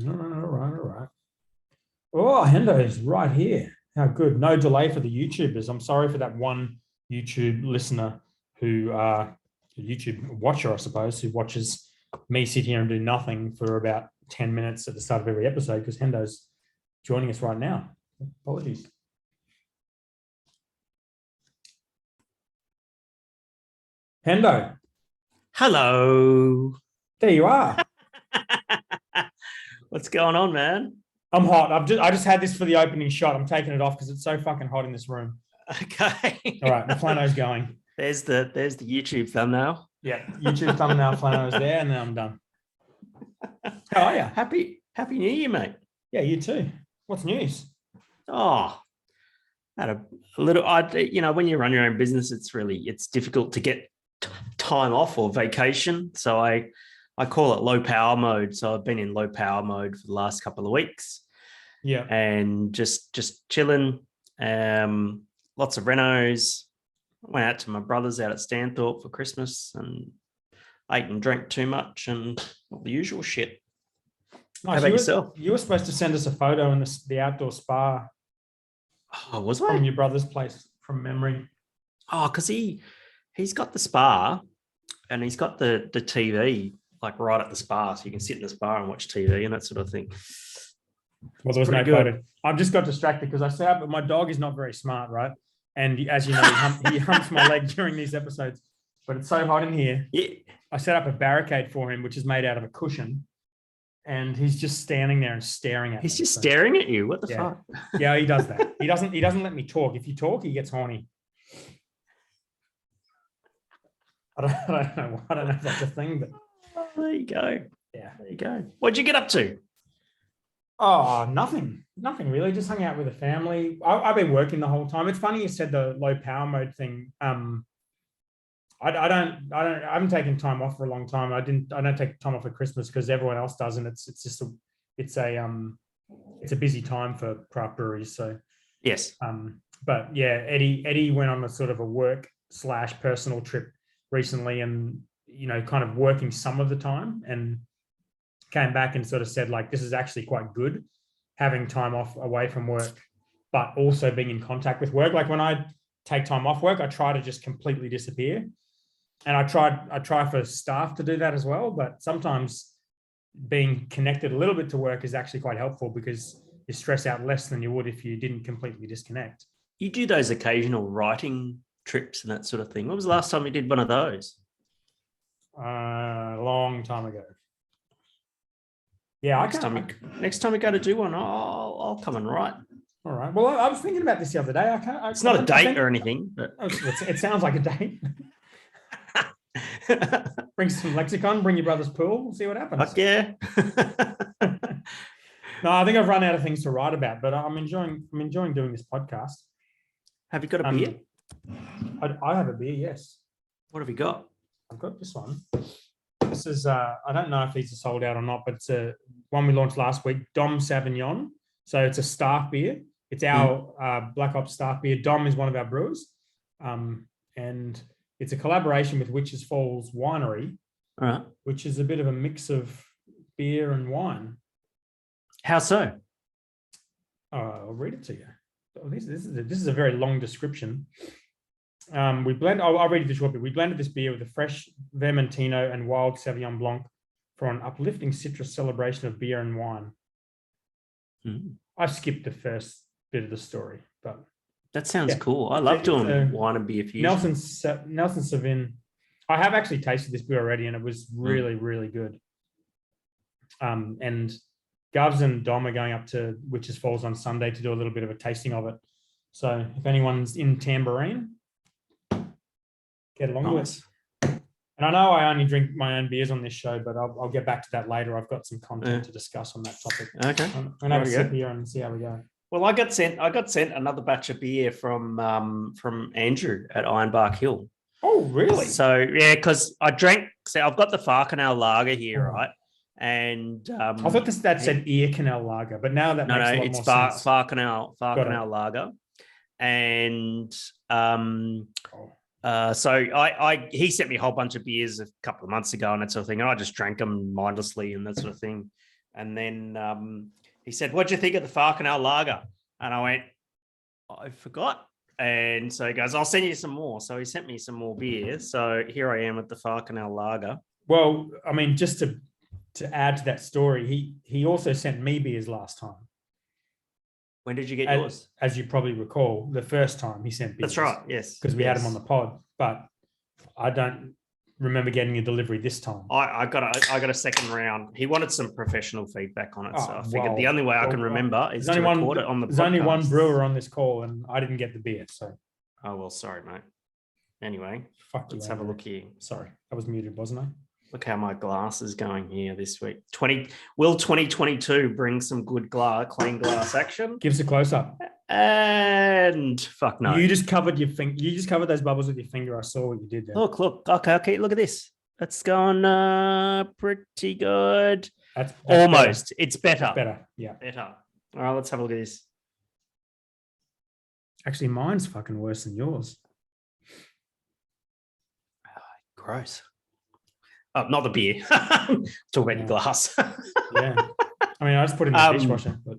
All right. Oh, Hendo is right here. How good. No delay for the YouTubers. I'm sorry for that one YouTube listener who, YouTube watcher, I suppose, who watches me sit here and do nothing for about 10 minutes at the start of every episode because Hendo's joining us right now. Apologies. Hendo. Hello. There you are. What's going on, man? I'm hot. I just had this for the opening shot. I'm taking it off because it's so fucking hot in this room. Okay. All right, the flano's going. There's the YouTube thumbnail. Yeah, YouTube thumbnail, flano's there, and then I'm done. How are you? Happy New Year, mate. Yeah, you too. What's news? Oh, had a little. When you run your own business, it's difficult to get time off or vacation. So I call it low power mode. So I've been in low power mode for the last couple of weeks. Yeah, and just chilling. Lots of renos. Went out to my brother's out at Stanthorpe for Christmas and ate and drank too much and all the usual shit. nice. How about yourself? You were supposed to send us a photo in the outdoor spa. Oh, was from I? your brother's place from memory? Oh, because he's got the spa and he's got the TV like right at the spa, so you can sit in the spa and watch TV and that sort of thing. Well, there was no photo. I've just got distracted because I set up, but my dog is not very smart, right? And as you know, he humps my leg during these episodes. But it's so hot in here. Yeah. I set up a barricade for him, which is made out of a cushion, and he's just standing there and staring at me. He's just staring at you. What the fuck? Yeah, he does that. He doesn't let me talk. If you talk, he gets horny. I don't know if that's a thing, but there you go. Yeah, there you go. What'd you get up to? Oh, nothing really. Just hung out with the family. I've been working the whole time. It's funny you said the low power mode thing. I haven't taken time off for a long time. I don't take time off for Christmas because everyone else does, and it's a busy time for craft breweries. So yes. But yeah, Eddie went on a sort of a work / personal trip recently, and kind of working some of the time, and came back and sort of said, like, this is actually quite good having time off away from work, but also being in contact with work. Like when I take time off work, I try to just completely disappear. And I try for staff to do that as well. But sometimes being connected a little bit to work is actually quite helpful because you stress out less than you would if you didn't completely disconnect. You do those occasional writing trips and that sort of thing. When was the last time you did one of those? A long time ago. Yeah, next time we go to do one, I'll come and write. All right. Well, I was thinking about this the other day. It's not a date or anything, but it sounds like a date. Bring some Lexicon, bring your brother's pool, we'll see what happens. Fuck yeah. No, I think I've run out of things to write about, but I'm enjoying doing this podcast. Have you got a beer? I have a beer, yes. What have you got? I've got this one. This is I don't know if these are sold out or not, but it's a one we launched last week, Dom Sauvignon. So it's a staff beer. It's our Black Ops staff beer. Dom is one of our brewers. And it's a collaboration with Witches Falls Winery, all right, which is a bit of a mix of beer and wine. How so? I'll read it to you. This is a very long description. I'll read it the short bit. We blended this beer with a fresh Vermentino and wild Sauvignon Blanc for an uplifting citrus celebration of beer and wine. I skipped the first bit of the story, but that sounds cool. I love doing wine and beer fusion. Nelson Sauvin. I have actually tasted this beer already, and it was really, really good. And Govs and Dom are going up to Witches Falls on Sunday to do a little bit of a tasting of it. So if anyone's in Tambourine, get along with us. And I know I only drink my own beers on this show, but I'll get back to that later. I've got some content to discuss on that topic. Okay. I'm going to have a sip here and see how we go. Well, I got sent another batch of beer from Andrew at Ironbark Hill. Oh, really? So yeah, because I've got the Farcanal Lager here, right? And I thought that said Ear Canal Lager, but now that makes a lot more sense. Farcanal Lager, and so he sent me a whole bunch of beers a couple of months ago and that sort of thing, and I just drank them mindlessly and that sort of thing. And then he said, "What'd you think of the Farkenal lager?" And I went, "I forgot." And so he goes, "I'll send you some more." So he sent me some more beer. So here I am with the Farkenal lager. Well, I mean, just to add to that story, he also sent me beers last time. When did you get yours? As you probably recall, the first time he sent beers. That's right. Yes, because we had him on the pod, but I don't remember getting a delivery this time. I got a second round. He wanted some professional feedback on it, so I figured the only way I can remember is to record it on the podcast. There's only one brewer on this call, and I didn't get the beer. So, oh well, sorry, mate. Anyway, let's have a look here. Sorry, I was muted, wasn't I? Look how my glass is going here this week. Will 2022 bring some good clean glass action? Give us a close up. And fuck no. You just covered your finger. You just covered those bubbles with your finger. I saw what you did there. Look. Okay. Look at this. That's gone pretty good. That's almost. Better. It's better. It's better. Yeah. Better. All right, let's have a look at this. Actually, mine's fucking worse than yours. Gross. Oh, not the beer. Talk about your glass. Yeah. I mean, I just put it in the dishwasher. But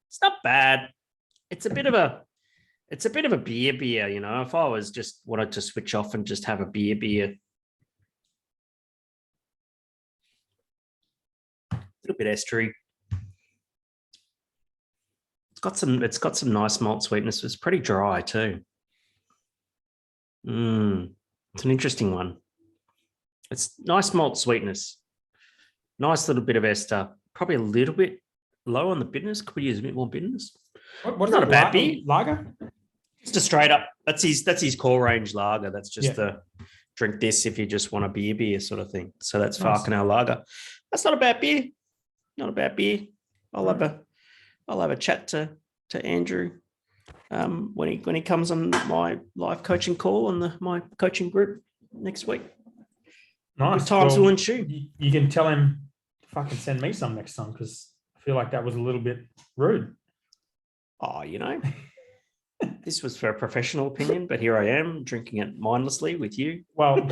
it's not bad. It's a bit of a beer, you know. If I was just wanted to switch off and just have a beer. A little bit estery. It's got some nice malt sweetness. It's pretty dry too. It's an interesting one. It's nice malt sweetness. Nice little bit of ester. Probably a little bit low on the bitterness. Could we use a bit more bitterness? What's not a bad beer? Lager? Just a straight up. That's his core range lager. That's just the drink this if you just want a beer sort of thing. So that's nice. Farkenal lager. That's not a bad beer. Not a bad beer. I'll have a chat to Andrew when he comes on my live coaching call on my coaching group next week. Nice. Good times will ensue. You can tell him to fucking send me some next time because I feel like that was a little bit rude. Oh, you know, this was for a professional opinion, but here I am drinking it mindlessly with you. Well,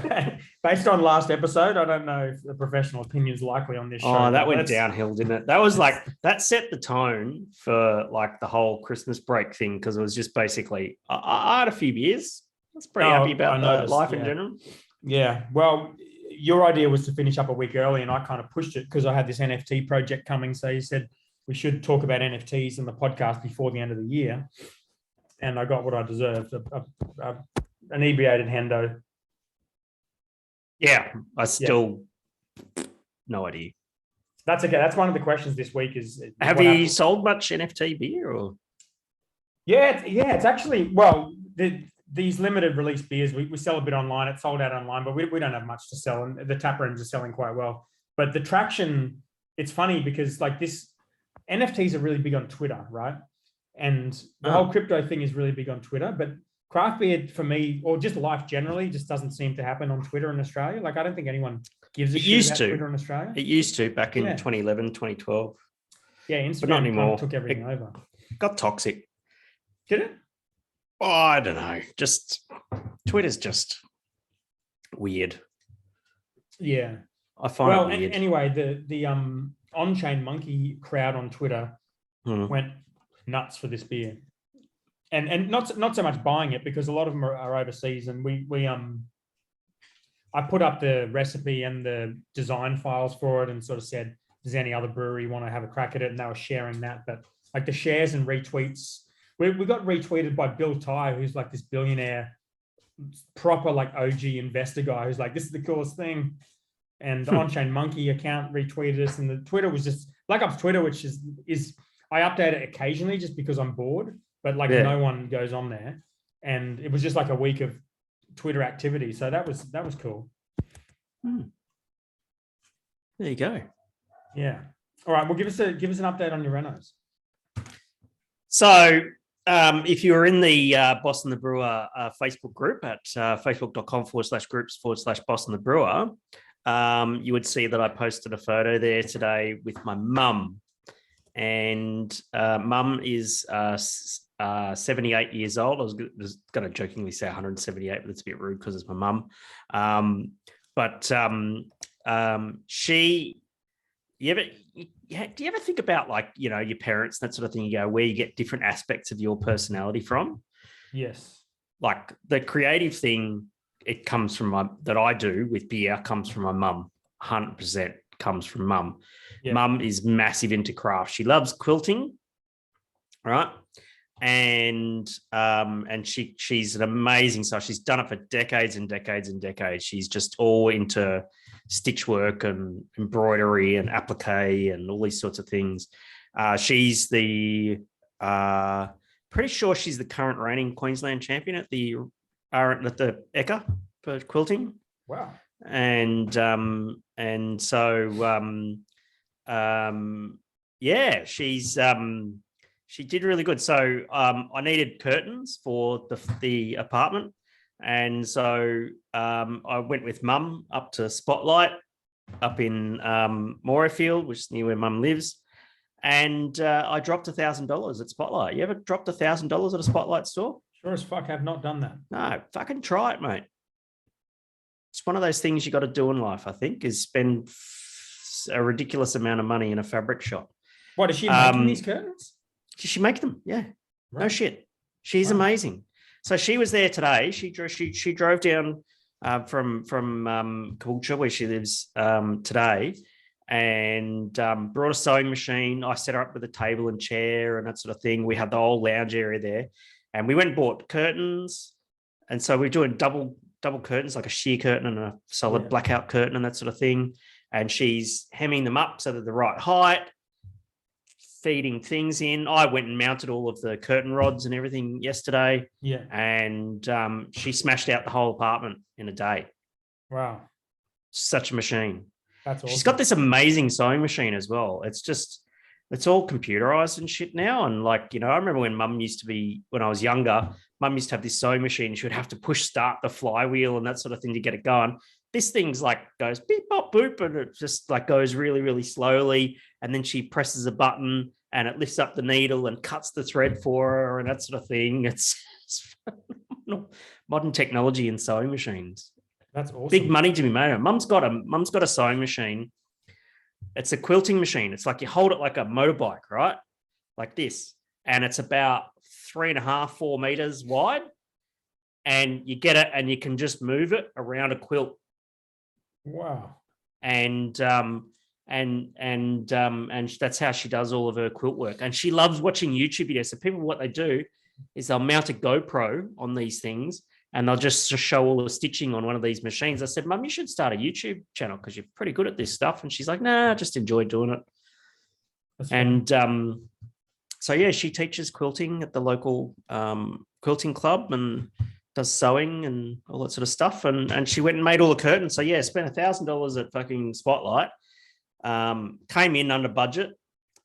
based on last episode, I don't know if the professional opinion is likely on this show. Oh, that went downhill, didn't it? That was like, that set the tone for like the whole Christmas break thing because it was just basically, I had a few beers. I was pretty happy about life in general. Yeah. Well, your idea was to finish up a week early and I kind of pushed it because I had this NFT project coming. So you said we should talk about NFTs in the podcast before the end of the year. And I got what I deserved, an inebriated Hendo. Yeah, I still no idea. That's okay. That's one of the questions this week is... Have you sold much NFT beer? Or? Yeah, it's actually... Well, these limited release beers, we sell a bit online. It's sold out online, but we don't have much to sell. And the tap rooms are selling quite well. But the traction, it's funny because like this... NFTs are really big on Twitter, right? And the whole crypto thing is really big on Twitter, but craft beer for me, or just life generally, just doesn't seem to happen on Twitter in Australia. Like, I don't think anyone gives a shit about Twitter in Australia. It used to back in 2011, 2012. Yeah, Instagram but not anymore. Took everything over. Got toxic. Did it? Oh, I don't know. Just Twitter's just weird. Yeah. I find it weird. Anyway, the on-chain monkey crowd on Twitter went nuts for this beer, and not so much buying it because a lot of them are overseas, and I put up the recipe and the design files for it and sort of said, does any other brewery want to have a crack at it? And they were sharing that, but like the shares and retweets, we got retweeted by Bill Ty, who's like this billionaire, proper like OG investor guy who's like, this is the coolest thing. And the on-chain monkey account retweeted us, and the Twitter was just like up Twitter, which is I update it occasionally just because I'm bored, but like no one goes on there. And it was just like a week of Twitter activity. So that was cool. There you go. Yeah. All right. Well, give us an update on your renos. So if you're in the Boston the Brewer Facebook group at facebook.com/groups/Boston the Brewer, you would see that I posted a photo there today with my mum. And mum is 78 years old. I was going to jokingly say 178, but it's a bit rude because it's my mum. But she do you ever think about like, your parents, that sort of thing, you go, where you get different aspects of your personality from? Yes. Like the creative thing, it comes from that I do with beer comes from my mum. 100% comes from mum. Yeah. Mum is massive into craft. She loves quilting, right? And she's an amazing, so she's done it for decades and decades and decades. She's just all into stitch work and embroidery and applique and all these sorts of things. She's the pretty sure she's the current reigning Queensland champion at the Eka for quilting. Wow. And so yeah, she did really good. So I needed curtains for the apartment. And so I went with mum up to Spotlight up in Morayfield, which is near where mum lives. And I dropped $1,000 at Spotlight. You ever dropped $1,000 at a Spotlight store? Sure as fuck have not done that. No, fucking try it, mate. It's one of those things you got to do in life, I think, is spend a ridiculous amount of money in a fabric shop. What, is she making these curtains? She make them, yeah. Right. No shit. She's amazing. So she was there today. She drove down from Caboolture, where she lives, today, and brought a sewing machine. I set her up with a table and chair and that sort of thing. We had the whole lounge area there, and we went and bought curtains. And so we're doing double curtains, like a sheer curtain and a solid blackout curtain and that sort of thing. And she's hemming them up so they're the right height, feeding things in. I went and mounted all of the curtain rods and everything yesterday. Yeah. And she smashed out the whole apartment in a day. Wow. Such a machine. That's awesome. She's got this amazing sewing machine as well. It's all computerized and shit now. And like, I remember when when I was younger, mum used to have this sewing machine. She would have to push start the flywheel and that sort of thing to get it going. This thing's like goes beep, bop, boop, and it just like goes really, really slowly. And then she presses a button and it lifts up the needle and cuts the thread for her and that sort of thing. It's modern technology in sewing machines. That's awesome. Big money to be made. Mum's got a sewing machine. It's a quilting machine. It's like you hold it like a motorbike, right? Like this. And it's about 3.5, 4 meters wide. And you get it and you can just move it around a quilt. Wow. And that's how she does all of her quilt work. And she loves watching YouTube videos. So people, what they do is they'll mount a GoPro on these things and they'll just show all the stitching on one of these machines. I said, Mum, you should start a YouTube channel because you're pretty good at this stuff. And she's like, nah, I just enjoy doing it. That's and so, yeah, she teaches quilting at the local quilting club and does sewing and all that sort of stuff. And she went and made all the curtains. So, yeah, spent $1,000 at fucking Spotlight. Came in under budget.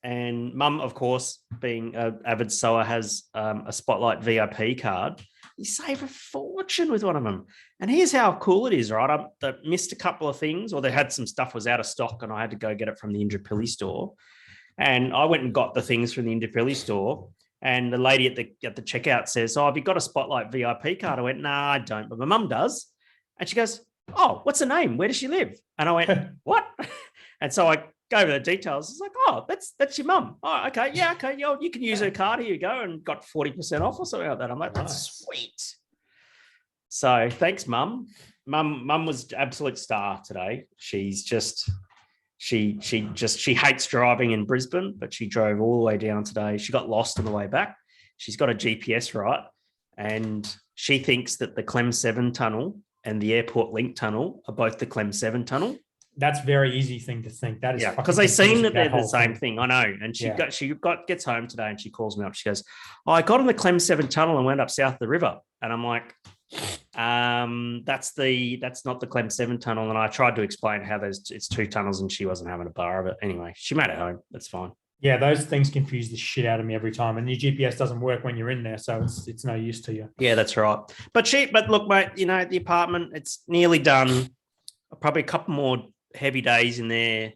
And Mum, of course, being an avid sewer, has a Spotlight VIP card. You save a fortune with one of them. And here's how cool it is, right? I missed a couple of things, or they had some stuff was out of stock and I had to go get it from the Indooroopilly store. And I went and got the things from the Indooroopilly store. And the lady at the checkout says, "Oh, have you got a Spotlight VIP card?" I went, "Nah, I don't, but my mum does." And she goes, "Oh, what's her name? Where does she live?" And I went, "What?" And so I go over the details. It's like, "Oh, that's your mum. Oh, okay. Yeah, okay. You can use her card. Here you go." And got 40% off or something like that. I'm like, that's sweet. So thanks, Mum. Mum was absolute star today. She's just, she hates driving in Brisbane, but she drove all the way down today. She got lost on the way back. She's got a GPS, right? And she thinks that the Clem 7 tunnel and the Airport Link tunnel are both the Clem 7 tunnel. That's a very easy thing to think. That is, because they seem that they're the same thing. I know. And she gets home today and she calls me up. She goes, "Oh, I got on the Clem 7 tunnel and went up south of the river." And I'm like, that's not the Clem 7 tunnel. And I tried to explain how it's 2 tunnels and she wasn't having a bar of it. Anyway, she made it home. That's fine. Yeah, those things confuse the shit out of me every time. And your GPS doesn't work when you're in there, so it's no use to you. Yeah, that's right. But look, mate, the apartment, it's nearly done. Probably a couple more heavy days in there.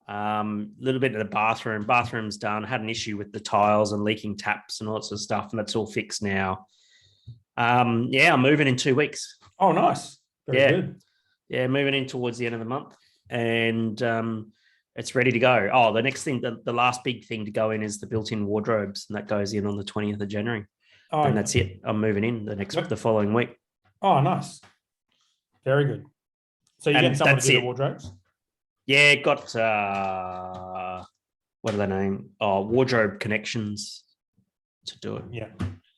Little bit of the bathroom. Bathroom's done. Had an issue with the tiles and leaking taps and all that sort of stuff, and that's all fixed now. I'm moving in 2 weeks. Oh, nice. Very good. Yeah, moving in towards the end of the month. And It's ready to go. Oh, the next thing, the last big thing to go in is the built-in wardrobes, and that goes in on the 20th of January. Oh, And that's it. I'm moving in the following week. Oh, nice. Very good. So you're getting someone to do the wardrobes? Yeah, got what are they named? Oh, Wardrobe Connections to do it. Yeah.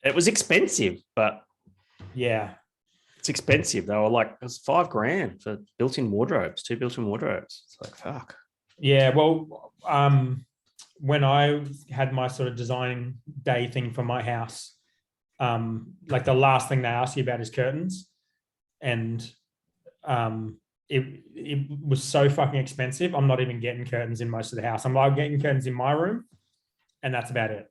It was expensive, but yeah, it's expensive. They were like, it was $5,000 for built-in wardrobes, 2 built-in wardrobes. It's like, fuck. Yeah, well, when I had my sort of design day thing for my house, like the last thing they ask you about is curtains, and it was so fucking expensive. I'm not even getting curtains in most of the house. I'm like getting curtains in my room, and that's about it.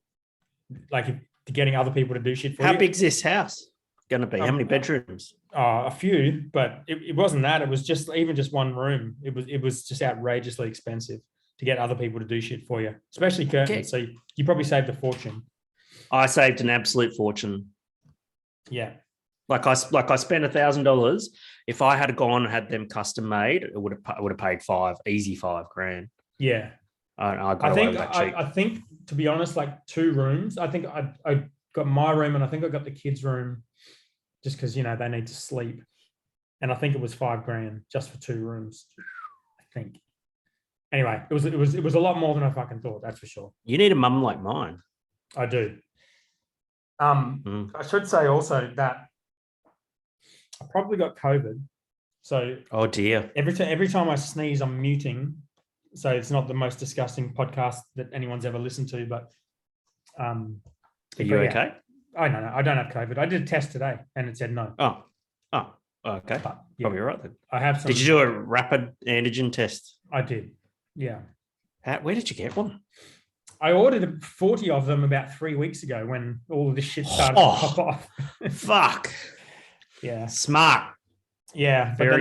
Like getting other people to do shit for you. How big's this house going to be? How many bedrooms? A few, but it wasn't that. It was just even just one room. It was just outrageously expensive to get other people to do shit for you, especially curtains. Okay. So you probably saved a fortune. I saved an absolute fortune. Yeah. Like I spent $1,000. If I had gone and had them custom made, it would have paid easy $5,000. Yeah. I think to be honest, like 2 rooms. I think I got my room, and I think I got the kids' room just because they need to sleep. And I think it was $5,000 just for 2 rooms. I think. Anyway, it was a lot more than I fucking thought. That's for sure. You need a mum like mine. I do. I should say also that I probably got COVID. So oh dear. Every time I sneeze, I'm muting. So it's not the most disgusting podcast that anyone's ever listened to, but are you okay? Oh no, I don't have COVID. I did a test today and it said no. Oh, okay. But, yeah, probably right then. I have some. Did you do a rapid antigen test? I did. Yeah. Where did you get one? I ordered 40 of them about 3 weeks ago when all of this shit started to pop off. Fuck. Yeah. Smart. Yeah, but they're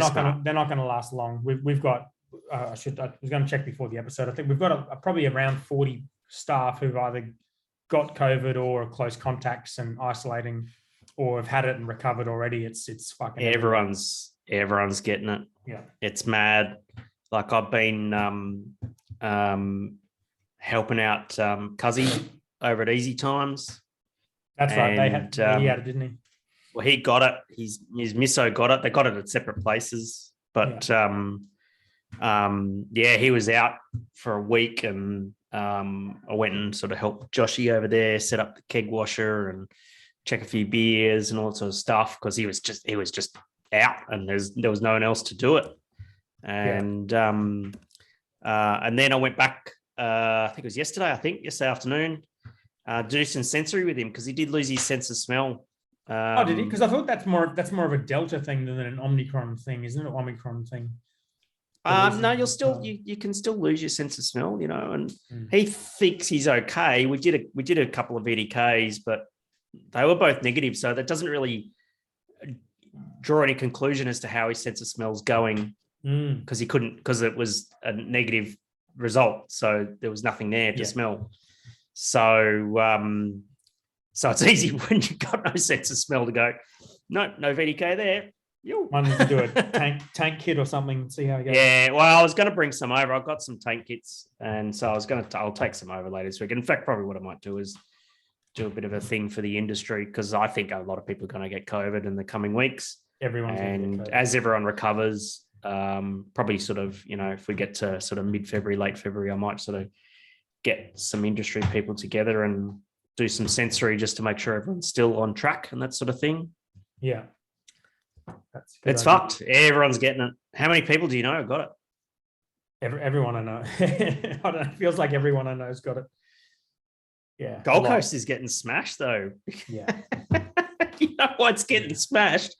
not gonna last long. We've got I was going to check before the episode. I think we've got probably around 40 staff who've either got COVID or are close contacts and isolating, or have had it and recovered already. It's fucking everyone's getting it. Yeah, it's mad. Like I've been helping out Cuzzy over at Easy Times. That's right. He had it, didn't he? Well, he got it. His misso got it. They got it at separate places, but he was out for a week, and I went and sort of helped Joshy over there set up the keg washer and check a few beers and all sort of stuff, because he was just out, and there was no one else to do it. And then I went back. I think it was yesterday afternoon. Do some sensory with him because he did lose his sense of smell. Did he? Because I thought that's more of a Delta thing than an Omicron thing, isn't it? An Omicron thing. No, you can still lose your sense of smell, and he thinks he's okay. We did a couple of EDKs, but they were both negative, so that doesn't really draw any conclusion as to how his sense of smell is going, because it was a negative result, so there was nothing there to smell. So it's easy when you've got no sense of smell to go, no VDK there. One to do a tank kit or something, see how it goes. Yeah, well, I was going to bring some over. I've got some tank kits, and so I'll take some over later this week. In fact, probably what I might do is do a bit of a thing for the industry, because I think a lot of people are going to get COVID in the coming weeks. As everyone recovers, probably sort of, if we get to sort of mid-February, late February, I might sort of get some industry people together and do some sensory just to make sure everyone's still on track and that sort of thing. Yeah. It's fucked. Everyone's getting it. How many people do you know have got it? Everyone I know. I don't know. It feels like everyone I know has got it. Yeah. Gold Coast is getting smashed though. Yeah. You know why it's getting smashed?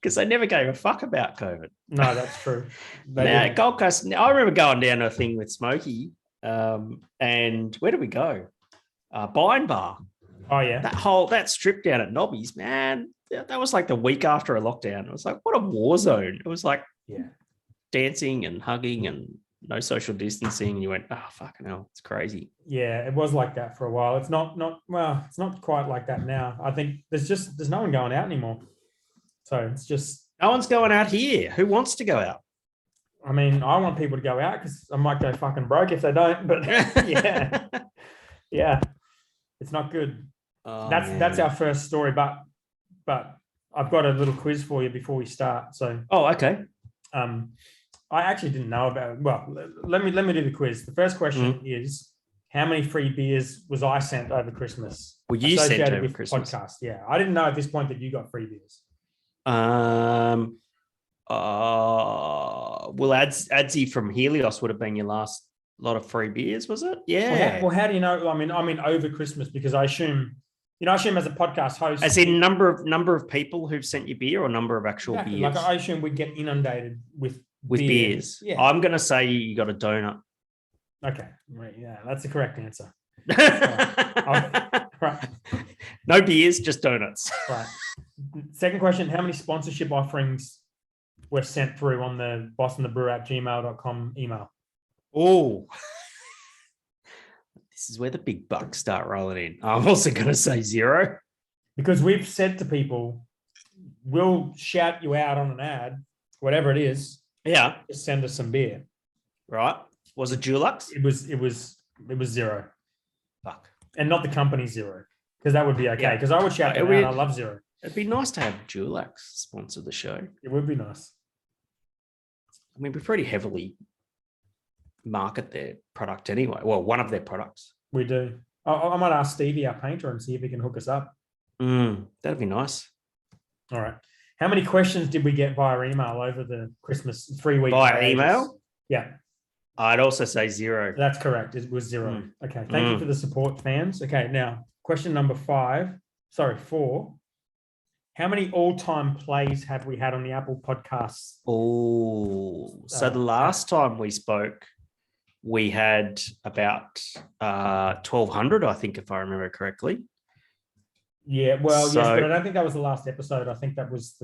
Because they never gave a fuck about COVID. No, that's true. Gold Coast. I remember going down to a thing with Smokey, and where did we go? Bind Bar. Oh yeah. That strip down at Nobby's, man. That was like the week after a lockdown. It was like, what a war zone. It was like dancing and hugging and no social distancing. And you went, oh, fucking hell, it's crazy. Yeah, it was like that for a while. It's not quite like that now. I think there's no one going out anymore. So it's just. No one's going out here. Who wants to go out? I mean, I want people to go out because I might go fucking broke if they don't. But yeah, it's not good. Oh, That's man. our first story. But I've got a little quiz for you before we start. So, okay. I actually didn't know about it. Well, let me do the quiz. The first question is, how many free beers was I sent over Christmas? Well, you sent over Christmas. Podcast. Yeah, I didn't know at this point that you got free beers. Well, Adsy from Helios would have been your last lot of free beers, was it? Yeah. Well, how do you know? I mean, over Christmas, because I assume as a podcast host, as in number of people who've sent you beer or number of actual beers. Like I assume we get inundated with beers. Yeah. I'm going to say you got a donut. Okay. Right. Yeah, that's the correct answer. Right. No beers, just donuts. Right. Second question: how many sponsorship offerings were sent through on the bostonthebrewer@gmail.com email? Oh, this is where the big bucks start rolling in. I'm also going to say 0. Because we've said to people, we'll shout you out on an ad, whatever it is. Yeah. Just send us some beer. Right. Was it Dulux? It was 0. Fuck. And not the company 0. Because that would be okay. Because I would shout them out. I love 0. It'd be nice to have Dulux sponsor the show. It would be nice. I mean, we pretty heavily market their product anyway. Well, one of their products. We do. I might ask Stevie, our painter, and see if he can hook us up. That'd be nice. All right. How many questions did we get via email over the Christmas 3 week? Via email? Yeah. I'd also say 0. That's correct. It was 0. Okay. Thank you for the support, fans. Okay. Now, question number 4. How many all-time plays have we had on the Apple Podcasts? Oh, so the last time we spoke, we had about 1,200, I think, if I remember correctly. Yeah, well, yes, but I don't think that was the last episode. I think that was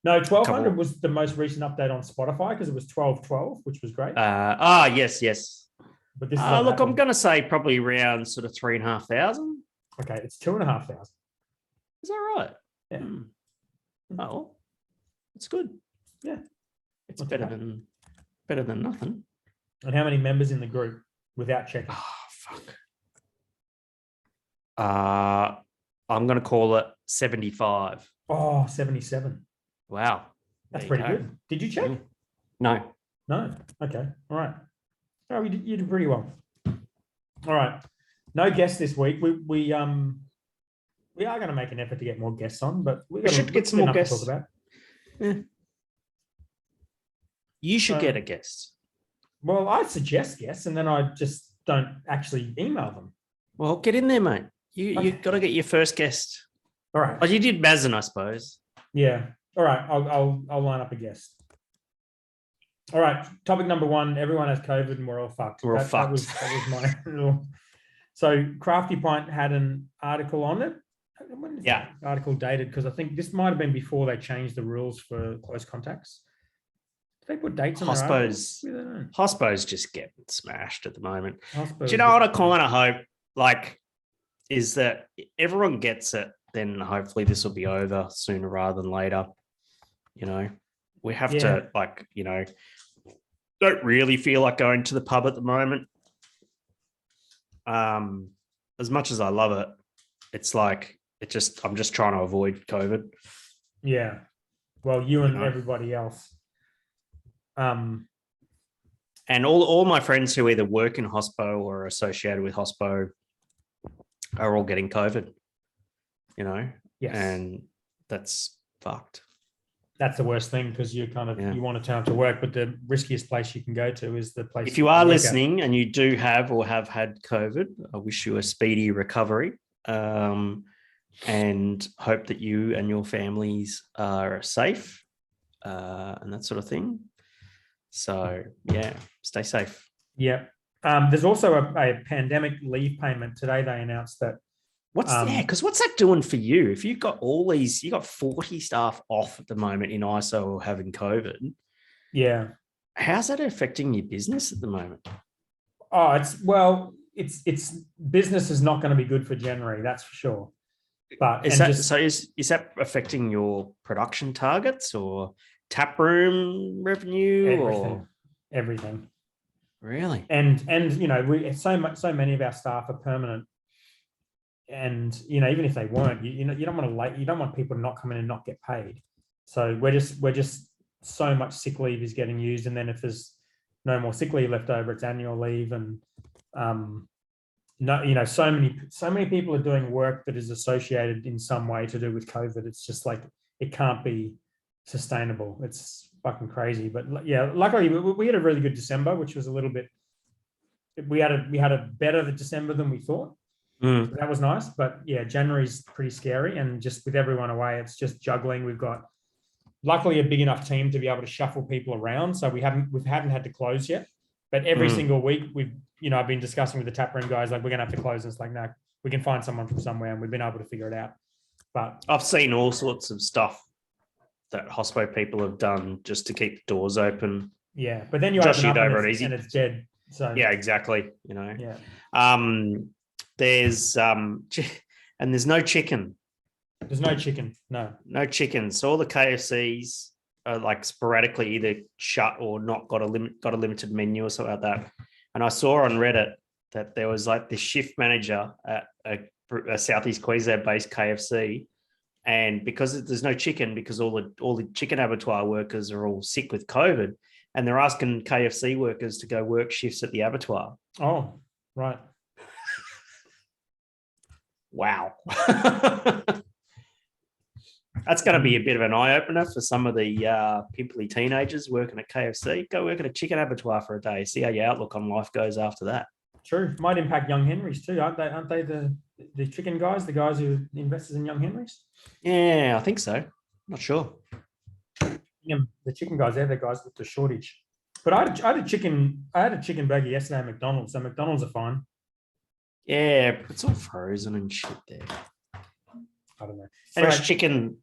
1,200 was the most recent update on Spotify because it was 1,212, which was great. Yes. But this is look, I'm going to say probably around sort of 3,500. Okay, it's 2,500. Is that right? Yeah. Oh, it's good. Yeah, it's better than nothing. And how many members in the group without checking? Oh, fuck. I'm going to call it 75. Oh, 77. Wow. That's pretty good. Did you check? No. Okay. All right. Oh, you did pretty well. All right. No guests this week. We are going to make an effort to get more guests on, but we should get some more guests to talk about. Yeah. You should get a guest. Well, I suggest guests, and then I just don't actually email them. Well, get in there, mate. You got to get your first guest. All right. Oh, you did Mazen, I suppose. Yeah. All right. I'll line up a guest. All right. Topic number 1. Everyone has COVID, and we're all fucked. We're all fucked. That was my little. So Crafty Pint had an article on it. When is the article dated? Because I think this might have been before they changed the rules for close contacts. Did they put dates on Hospo's just getting smashed at the moment. Do you know what I kind of hope? Is that everyone gets it, then hopefully this will be over sooner rather than later. We have to don't really feel like going to the pub at the moment. As much as I love it, it's like I'm just trying to avoid COVID. Yeah. Well, you and everybody else. And all my friends who either work in Hospo or are associated with Hospo are all getting COVID, Yes. And that's fucked. That's the worst thing because you you want to turn up to work, but the riskiest place you can go to is the place. If you are listening and you do have or have had COVID, I wish you a speedy recovery, and hope that you and your families are safe, and that sort of thing. So yeah, stay safe. Yeah. There's also a pandemic leave payment. Today they announced that. Because what's that doing for you? If you've got you got 40 staff off at the moment in ISO or having COVID. Yeah. How's that affecting your business at the moment? Oh, it's business is not going to be good for January, that's for sure. But is that affecting your production targets, or tap room revenue or everything. really? And we so many of our staff are permanent, and even if they weren't, you don't want people to not come in and not get paid. So we're just so much sick leave is getting used, and then if there's no more sick leave left over, it's annual leave, and so many people are doing work that is associated in some way to do with COVID. It's just like it can't be sustainable. It's fucking crazy. But yeah, luckily we had a really good December, which was a little bit. We had a better December than we thought. So that was nice. But yeah, January's pretty scary, and just with everyone away, it's just juggling. We've got luckily a big enough team to be able to shuffle people around, so we haven't had to close yet. But every single week I've been discussing with the taproom guys, like, we're gonna have to close. And it's like, no, we can find someone from somewhere, and we've been able to figure it out. But I've seen all sorts of stuff that Hospo people have done just to keep the doors open. Yeah, but then you Just open up over and it easy. And it's dead. So yeah, exactly. Yeah. There's and there's no chicken. There's no chicken. No chicken. So all the KFCs are like sporadically either shut or not got a limited menu or something like that. And I saw on Reddit that there was like the shift manager at a Southeast Queensland based KFC, and because there's no chicken, because all the chicken abattoir workers are all sick with COVID, and they're asking KFC workers to go work shifts at the abattoir. Oh, right. Wow. That's going to be a bit of an eye-opener for some of the pimply teenagers working at KFC. Go work at a chicken abattoir for a day. See how your outlook on life goes after that. True. Might impact Young Henrys too, aren't they? Aren't they the chicken guys, the guys who invested in Young Henrys? Yeah, I think so. Not sure. The chicken guys, they're the guys with the shortage. But I had a chicken burger yesterday at McDonald's, so McDonald's are fine. Yeah, it's all frozen and shit there. I don't know. Fresh chicken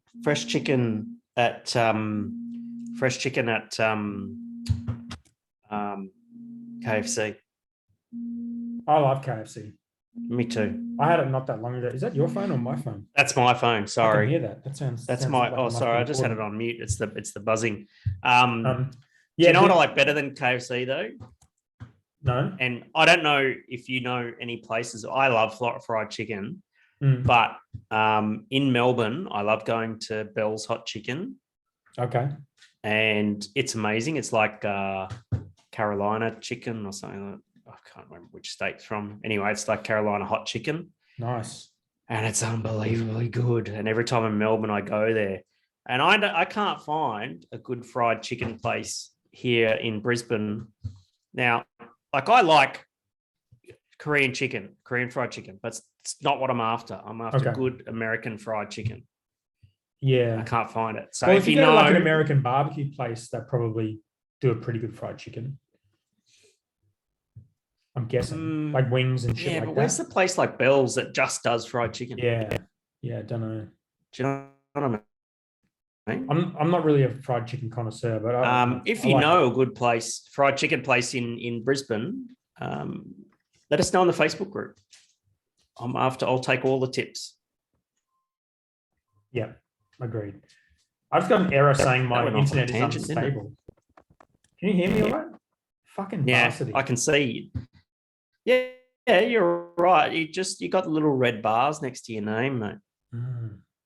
at KFC. I love KFC. Me too. I had it not that long ago. Is that your phone or my phone? That's my phone. Sorry. I can hear that. That sounds. That's sounds my. like Oh, sorry. I just had it on mute. It's the buzzing. Yeah, do you know what I like better than KFC though? No. And I don't know if you know any places. I love fried chicken, but in Melbourne, I love going to Bell's Hot Chicken. Okay. And it's amazing. It's like Carolina chicken or something. I can't remember which state it's from. Anyway, it's like Carolina hot chicken. Nice. And it's unbelievably good. And every time in Melbourne, I go there. And I can't find a good fried chicken place here in Brisbane. Now, like, I like Korean fried chicken, but it's not what I'm after. I'm after good American fried chicken. Yeah. I can't find it. So well, if you know, go to like an American barbecue place, that probably do a pretty good fried chicken. I'm guessing, like wings and shit like that. Yeah, but where's the place like Bell's that just does fried chicken? Yeah, I don't know. Do you know what I mean? I'm not really a fried chicken connoisseur, but if you know a good place, fried chicken place in Brisbane, let us know in the Facebook group. I'll take all the tips. Yeah, agreed. I've got an error saying my internet is unstable. Can you hear me all right? Fucking bastard. I can see you. Yeah, you're right. You got the little red bars next to your name, mate.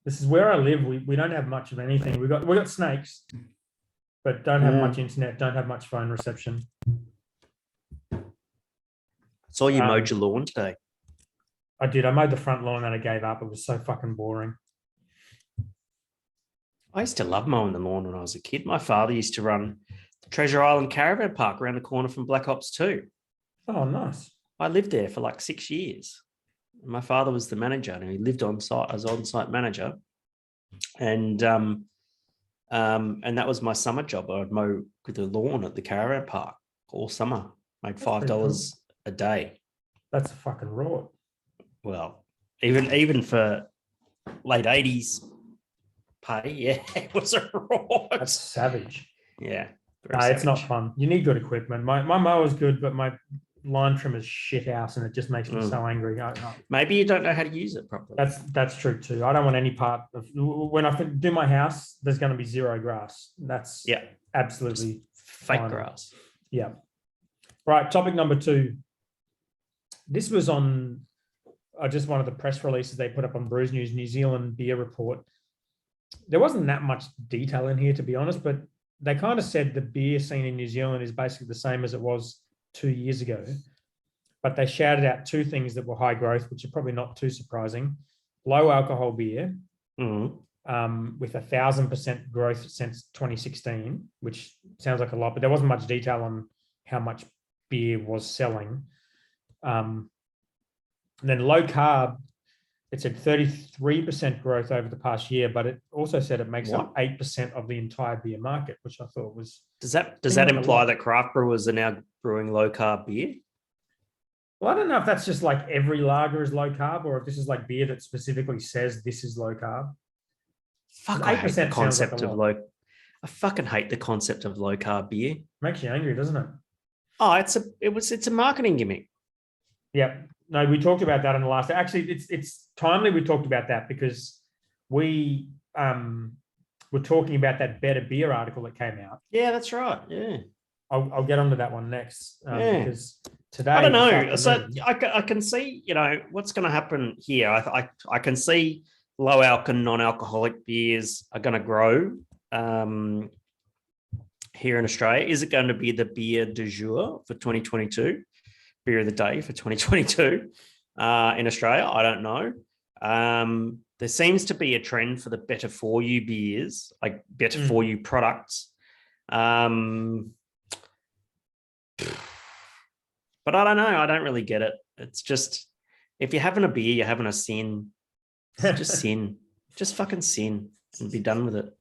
This is where I live. We don't have much of anything. We got snakes, but don't have much internet. Don't have much phone reception. Saw you mowed your lawn today. I did. I mowed the front lawn and I gave up. It was so fucking boring. I used to love mowing the lawn when I was a kid. My father used to run the Treasure Island Caravan Park around the corner from Black Ops 2. Oh, nice. I lived there for like 6 years. My father was the manager and he lived on site as on-site manager. And that was my summer job. I'd mow the lawn at the caravan park all summer. Made $5 a day. That's a fucking raw. Well, even for late 80s pay, it was a raw. That's savage. Yeah. No, it's not fun. You need good equipment. My mower's good, but line trimmer's shit house, and it just makes me so angry. Maybe you don't know how to use it properly. That's true too. I don't want any part of when I do my house. There's going to be zero grass. That's absolutely fake fine. grass. Yeah. Right. Topic number 2. This was on just one of the press releases they put up on Brews News, New Zealand beer report. There wasn't that much detail in here, to be honest, but they kind of said the beer scene in New Zealand is basically the same as it was 2 years ago. But they shouted out 2 things that were high growth, which are probably not too surprising. Low alcohol beer with 1,000% growth since 2016, which sounds like a lot, but there wasn't much detail on how much beer was selling. And then low carb, it said 33% growth over the past year, but it also said it makes up 8% of the entire beer market, which I thought was... Does that imply that craft brewers are now brewing low carb beer? Well, I don't know if that's just like every lager is low carb, or if this is like beer that specifically says this is low carb. Fuck, I hate the concept of low. I fucking hate the concept of low carb beer. Makes you angry, doesn't it? Oh, it's a marketing gimmick. Yeah. No, we talked about that in the last. Actually, it's timely we talked about that because we were talking about that Better Beer article that came out. Yeah, that's right. Yeah. I'll get onto that one next because today I don't know. So I can see, what's going to happen here. I can see low alcohol, non-alcoholic beers are going to grow here in Australia. Is it going to be the beer du jour for 2022? Beer of the day for 2022 in Australia? I don't know. There seems to be a trend for the better for you beers, like better for you products. But I don't know. I don't really get it. It's just, if you're having a beer, you're having a sin. It's just sin. Just fucking sin and be done with it.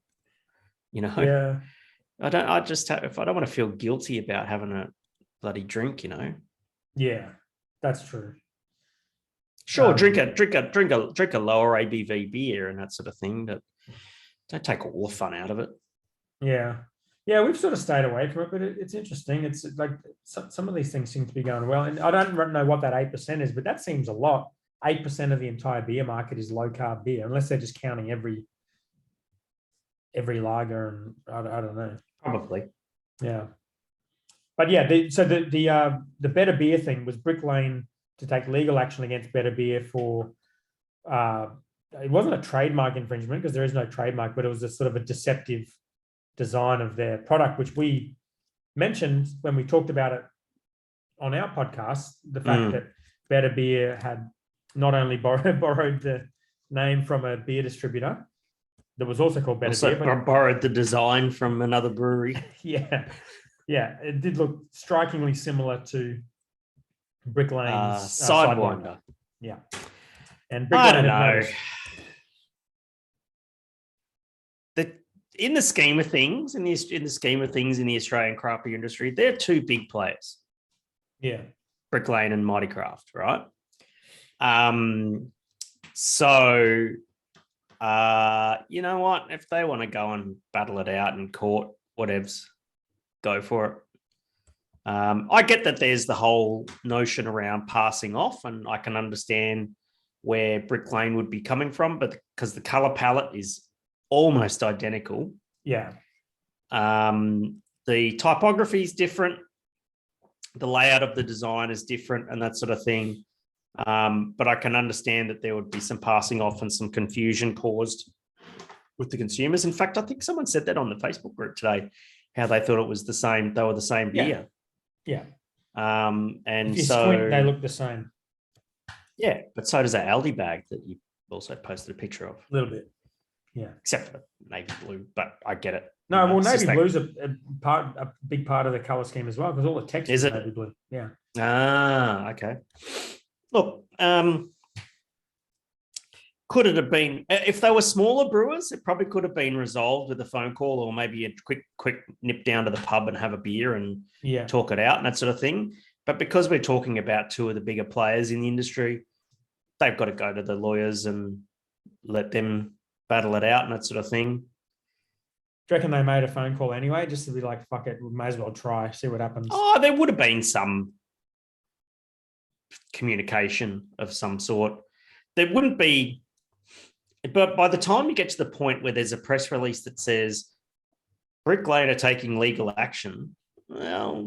Yeah. I don't want to feel guilty about having a bloody drink, Yeah, that's true. Sure, drink a lower ABV beer and that sort of thing, but don't take all the fun out of it. Yeah. Yeah, we've sort of stayed away from it, but it's interesting. It's like some of these things seem to be going well. And I don't know what that 8% is, but that seems a lot. 8% of the entire beer market is low carb beer, unless they're just counting every lager. And I don't know. Probably. Yeah. But yeah, the Better Beer thing was Brick Lane to take legal action against Better Beer for, it wasn't a trademark infringement because there is no trademark, but it was a sort of a deceptive design of their product, which we mentioned when we talked about it on our podcast, the fact that Better Beer had not only borrowed the name from a beer distributor that was also called Better Beer, but borrowed the design from another brewery. Yeah, it did look strikingly similar to Brick Lane's Sidewinder. Yeah, and Brick I don't know. In the scheme of things, in the Australian craft beer industry, they're 2 big players. Yeah, Brick Lane and Mighty Craft, right? So you know what? If they want to go and battle it out in court, whatevs, go for it. I get that there's the whole notion around passing off, and I can understand where Brick Lane would be coming from, but because the color palette is almost identical. Yeah. The typography is different. The layout of the design is different and that sort of thing. But I can understand that there would be some passing off and some confusion caused with the consumers. In fact, I think someone said that on the Facebook group today, how they thought it was the same. They were the same beer. Yeah. And if you so squint, they look the same. Yeah, but so does that Aldi bag that you also posted a picture of. A little bit. Yeah. Except for navy blue, but I get it. No, well, navy blue's a big part of the color scheme as well, because all the text is navy blue. Yeah. Ah, okay. Look, could it have been, if they were smaller brewers, it probably could have been resolved with a phone call or maybe a quick nip down to the pub and have a beer and talk it out and that sort of thing. But because we're talking about 2 of the bigger players in the industry, they've got to go to the lawyers and let them battle it out and that sort of thing. Do you reckon they made a phone call anyway, just to be like, fuck it, we may as well try, see what happens? Oh, there would have been some communication of some sort. There wouldn't be, but by the time you get to the point where there's a press release that says Brick Lane are taking legal action, well,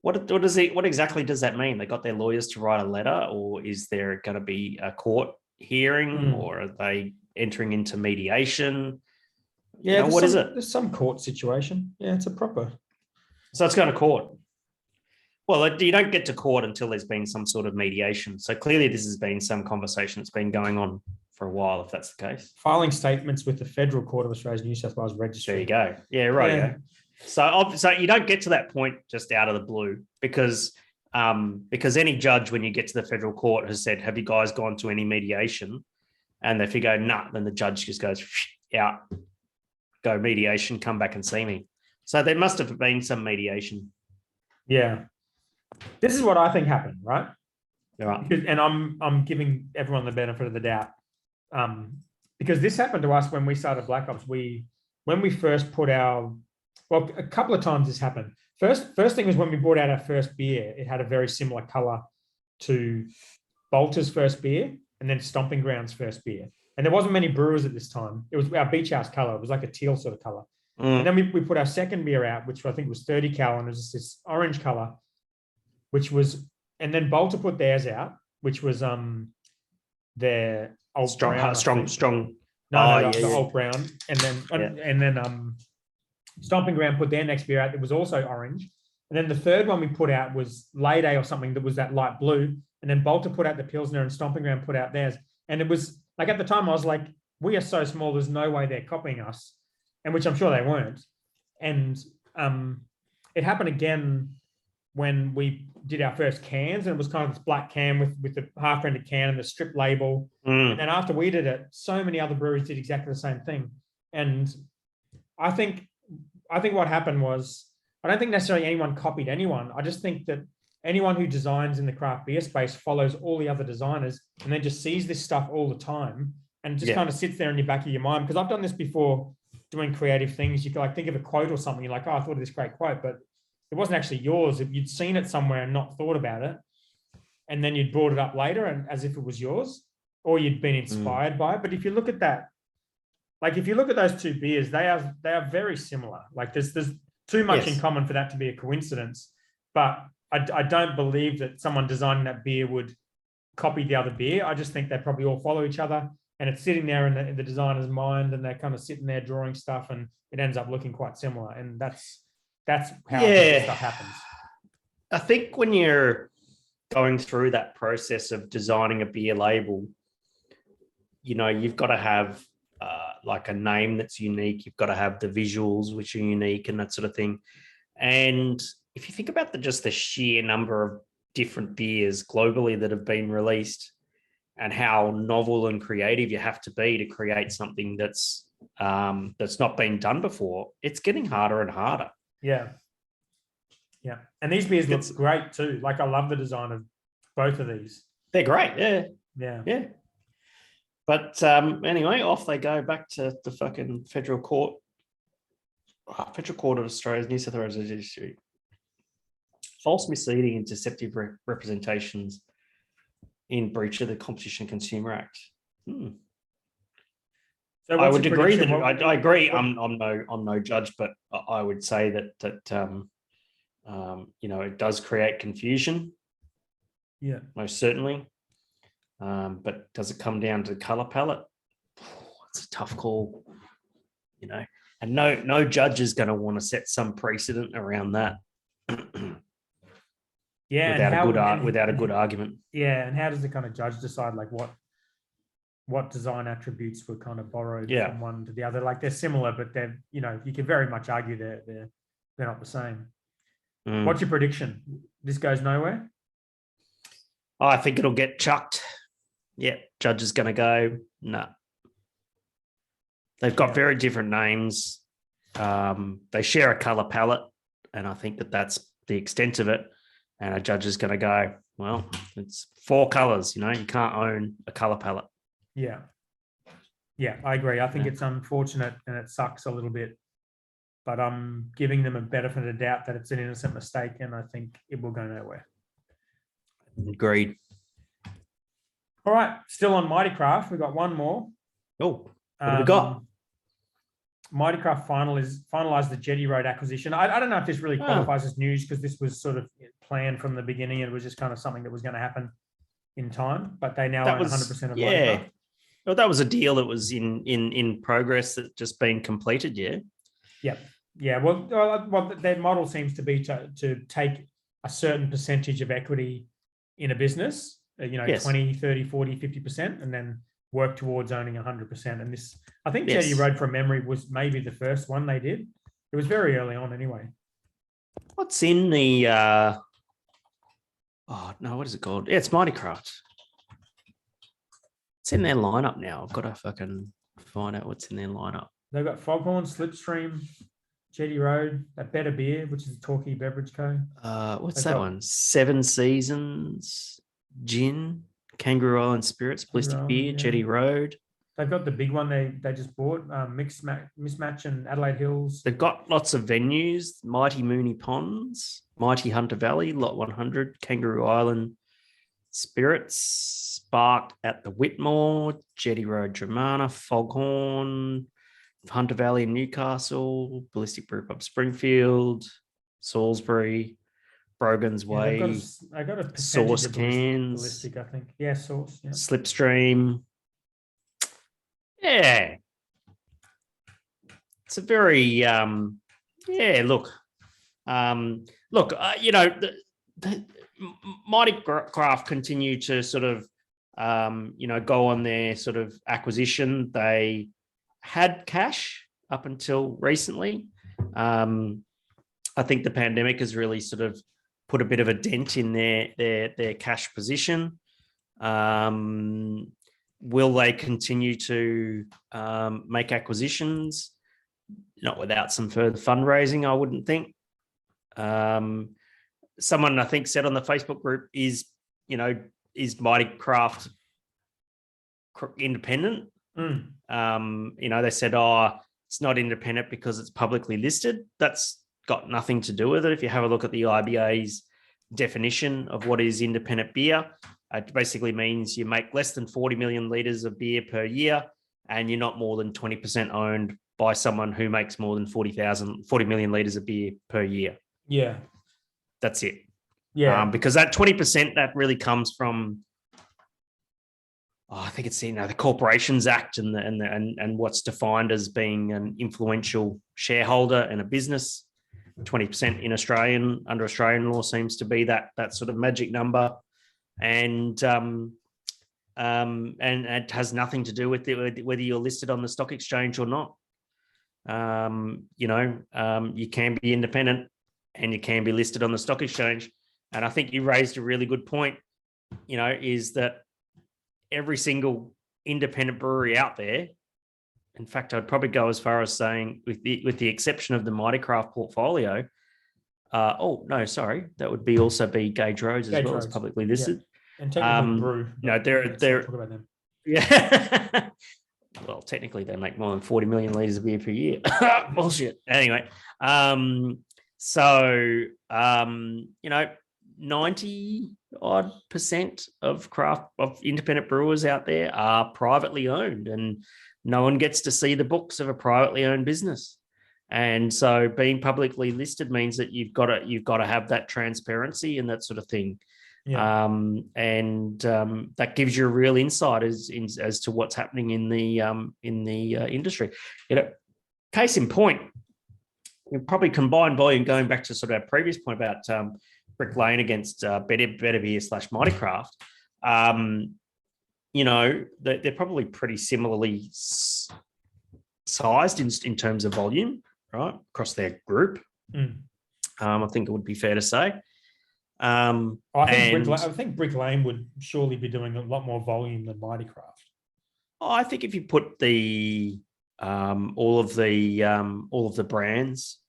what exactly does that mean? They got their lawyers to write a letter, or is there going to be a court hearing, or are they entering into mediation? Yeah, what is it? There's some court situation. Yeah, it's a proper. So it's going to court. Well, you don't get to court until there's been some sort of mediation. So clearly this has been some conversation that's been going on for a while, if that's the case. Filing statements with the Federal Court of Australia's New South Wales Registry. There you go. Yeah, right. Yeah. So you don't get to that point just out of the blue because any judge, when you get to the federal court, has said, have you guys gone to any mediation? And if you go, nah, then the judge just goes, out, go mediation, come back and see me. So there must have been some mediation. Yeah. This is what I think happened, right? Right. And I'm giving everyone the benefit of the doubt. Because this happened to us when we started Black Ops. When we first put a couple of times this happened. First thing was when we brought out our first beer, it had a very similar color to Bolter's first beer and then Stomping Ground's first beer. And there wasn't many brewers at this time. It was our Beach House color. It was like a teal sort of color. And then we put our second beer out, which I think was 30 cal, and it was this orange color, and then Bolter put theirs out, which was their old strong. The old brown, and then Stomping Ground put their next beer out. It was also orange, and then the third one we put out was Lay Day or something that was that light blue, and then Bolter put out the Pilsner, and Stomping Ground put out theirs. And it was like at the time I was like, we are so small, there's no way they're copying us, and which I'm sure they weren't. And it happened again when we did our first cans, and it was kind of this black can with the half-rendered can and the strip label. And then after we did it, so many other breweries did exactly the same thing. And I think what happened was, I don't think necessarily anyone copied anyone. I just think that anyone who designs in the craft beer space follows all the other designers and then just sees this stuff all the time and just kind of sits there in the back of your mind. Because I've done this before doing creative things. You can like think of a quote or something. You're like, oh, I thought of this great quote, but it wasn't actually yours. You'd seen it somewhere and not thought about it. And then you'd brought it up later and as if it was yours, or you'd been inspired by it. But if you look at that, like if you look at those two beers, they are very similar. Like there's too much in common for that to be a coincidence. But I don't believe that someone designing that beer would copy the other beer. I just think they probably all follow each other, and it's sitting there in the designer's mind, and they're kind of sitting there drawing stuff, and it ends up looking quite similar. And that's how stuff happens. I think when you're going through that process of designing a beer label, you've got to have like a name that's unique. You've got to have the visuals, which are unique and that sort of thing. And if you think about just the sheer number of different beers globally that have been released and how novel and creative you have to be to create something that's not been done before, it's getting harder and harder. Yeah. Yeah. And these beers look great too. Like I love the design of both of these. They're great. Yeah. Yeah. Yeah. But anyway, off they go back to the fucking federal court. Federal Court of Australia's New South Wales Registry. False, misleading, and deceptive representations in breach of the Competition and Consumer Act. So I would agree that I agree. I'm no judge, but I would say that it does create confusion. Yeah, most certainly. But does it come down to the color palette? It's a tough call, and no judge is going to want to set some precedent around that. Without a good argument. Yeah, and how does the kind of judge decide like what design attributes were kind of borrowed from one to the other? Like they're similar, but they're you can very much argue they're not the same. What's your prediction? This goes nowhere? I think it'll get chucked. Yeah, judge is going to go, no. They've got very different names. They share a color palette, and I think that's the extent of it. And a judge is going to go, well, it's 4 colors. You can't own a color palette. Yeah. Yeah, I agree. I think it's unfortunate and it sucks a little bit, but I'm giving them a benefit of doubt that it's an innocent mistake, and I think it will go nowhere. Agreed. All right, still on Mighty Craft. We've got one more. Oh, what have we got? Mighty Craft finalised the Jetty Road acquisition. I don't know if this really qualifies as news because this was sort of planned from the beginning. It was just kind of something that was going to happen in time, but they now own 100% of Mighty Craft. Well, that was a deal that was in progress that just been completed, yeah? Yep. Yeah, well, their model seems to be to take a certain percentage of equity in a business, 20, 30, 40, 50%, and then work towards owning 100%. And this, I think Jetty Road, from memory, was maybe the first one they did. It was very early on anyway. What's in the, what is it called? Yeah, it's Mighty Craft. It's in their lineup now. I've got to fucking find out what's in their lineup. They've got Foghorn, Slipstream, Jetty Road, that Better Beer, which is a Torquay Beverage Co. What's that one? 7 Seasons, Gin, Kangaroo Island Spirits, Ballistic Beer, Jetty Road. They've got the big one they just bought, Mismatch and Adelaide Hills. They've got lots of venues, Mighty Mooney Ponds, Mighty Hunter Valley, Lot 100, Kangaroo Island Spirits, Spark at the Whitmore, Jetty Road, Dramana, Foghorn, Hunter Valley in Newcastle, Ballistic Brew Pub Springfield, Salisbury, Brogan's Way, I got a Sauce Cans, Ballistic, I think. Yeah, Sauce. Yeah. Slipstream. Yeah. It's a very, look, the Mighty Craft continue to sort of, go on their sort of acquisition. They had cash up until recently. I think the pandemic has really sort of put a bit of a dent in their cash position. Will they continue to make acquisitions? Not without some further fundraising, I wouldn't think. Someone I think said on the Facebook group is Mighty Craft independent? They said, it's not independent because it's publicly listed. That's got nothing to do with it. If you have a look at the IBA's definition of what is independent beer, it basically means you make less than 40 million litres of beer per year and you're not more than 20% owned by someone who makes more than 40 million litres of beer per year. Yeah. That's it. Yeah. Because that 20%, that really comes from, I think it's the Corporations Act and what's defined as being an influential shareholder in a business. 20% under Australian law seems to be that sort of magic number, and it has nothing to do with whether you're listed on the stock exchange or not. You can be independent and you can be listed on the stock exchange. And I think you raised a really good point. Is that every single independent brewery out there, in fact, I'd probably go as far as saying, with the exception of the Mighty Craft portfolio, that would also be Gage Roads as well as publicly listed. Yeah. And technically Brew. They're talk about them. Yeah. Well, technically they make more than 40 million litres of beer per year. Bullshit. Anyway, 90% of independent brewers out there are privately owned, and no one gets to see the books of a privately owned business. And so being publicly listed means that you've got to have that transparency and that sort of thing. Yeah. That gives you a real insight as to what's happening in the industry. Case in point, you probably combine volume, going back to sort of our previous point about Brick Lane against Better Beer / Mighty Craft. They're probably pretty similarly sized in terms of volume, right, across their group. I think it would be fair to say. I think Brick Lane would surely be doing a lot more volume than Mighty Craft. I think if you put the all of the brands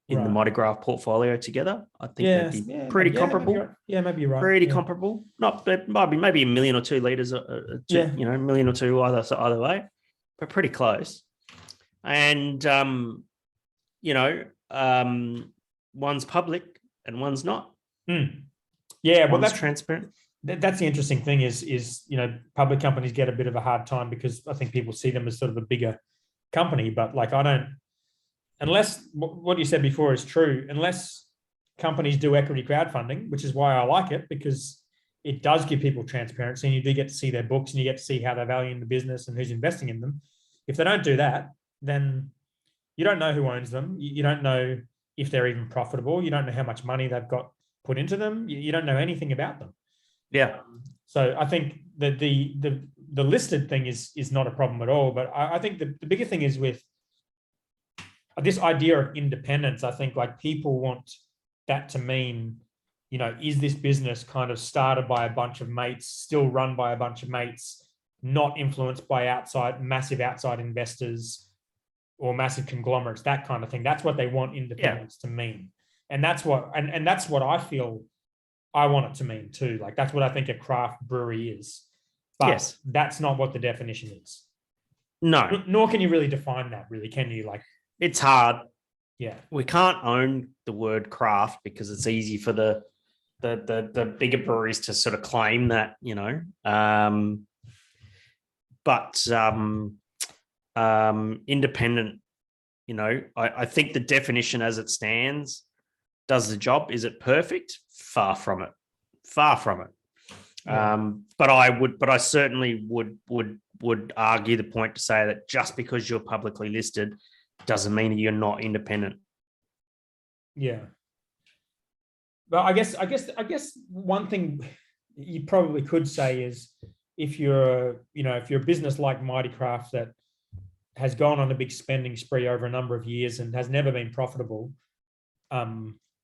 in the Mighty Craft portvilio together, I think that'd be pretty comparable. Maybe you're right. Pretty comparable. Not maybe 1 million or 2 litres, a million or two either way, but pretty close. And one's public and one's not. Yeah, well, that's transparent. that's the interesting thing is, public companies get a bit of a hard time because I think people see them as sort of a bigger company, but like, I don't, unless what you said before is true, unless companies do equity crowdfunding, which is why I like it, because it does give people transparency and you do get to see their books and you get to see how they're valuing the business and who's investing in them. If they don't do that, then you don't know who owns them. You don't know if they're even profitable. You don't know how much money they've got put into them. You don't know anything about them. Yeah. So I think that the listed thing is not a problem at all. But I think the bigger thing is with this idea of independence. I think like people want that to mean, is this business kind of started by a bunch of mates, still run by a bunch of mates, not influenced by massive outside investors or massive conglomerates, that kind of thing. That's what they want independence to mean. And that's what, and that's what I feel I want it to mean too. Like that's what I think a craft brewery is. But that's not what the definition is. No. Nor can you really define that, really, can you? Like, it's hard. Yeah. We can't own the word craft because it's easy for the bigger breweries to sort of claim that, but independent, I think the definition as it stands does the job. Is it perfect? Far from it. Yeah. But I certainly would argue the point to say that just because you're publicly listed doesn't mean that you're not independent. Yeah. But I guess one thing you probably could say is if you're a business like Mighty Craft that has gone on a big spending spree over a number of years and has never been profitable,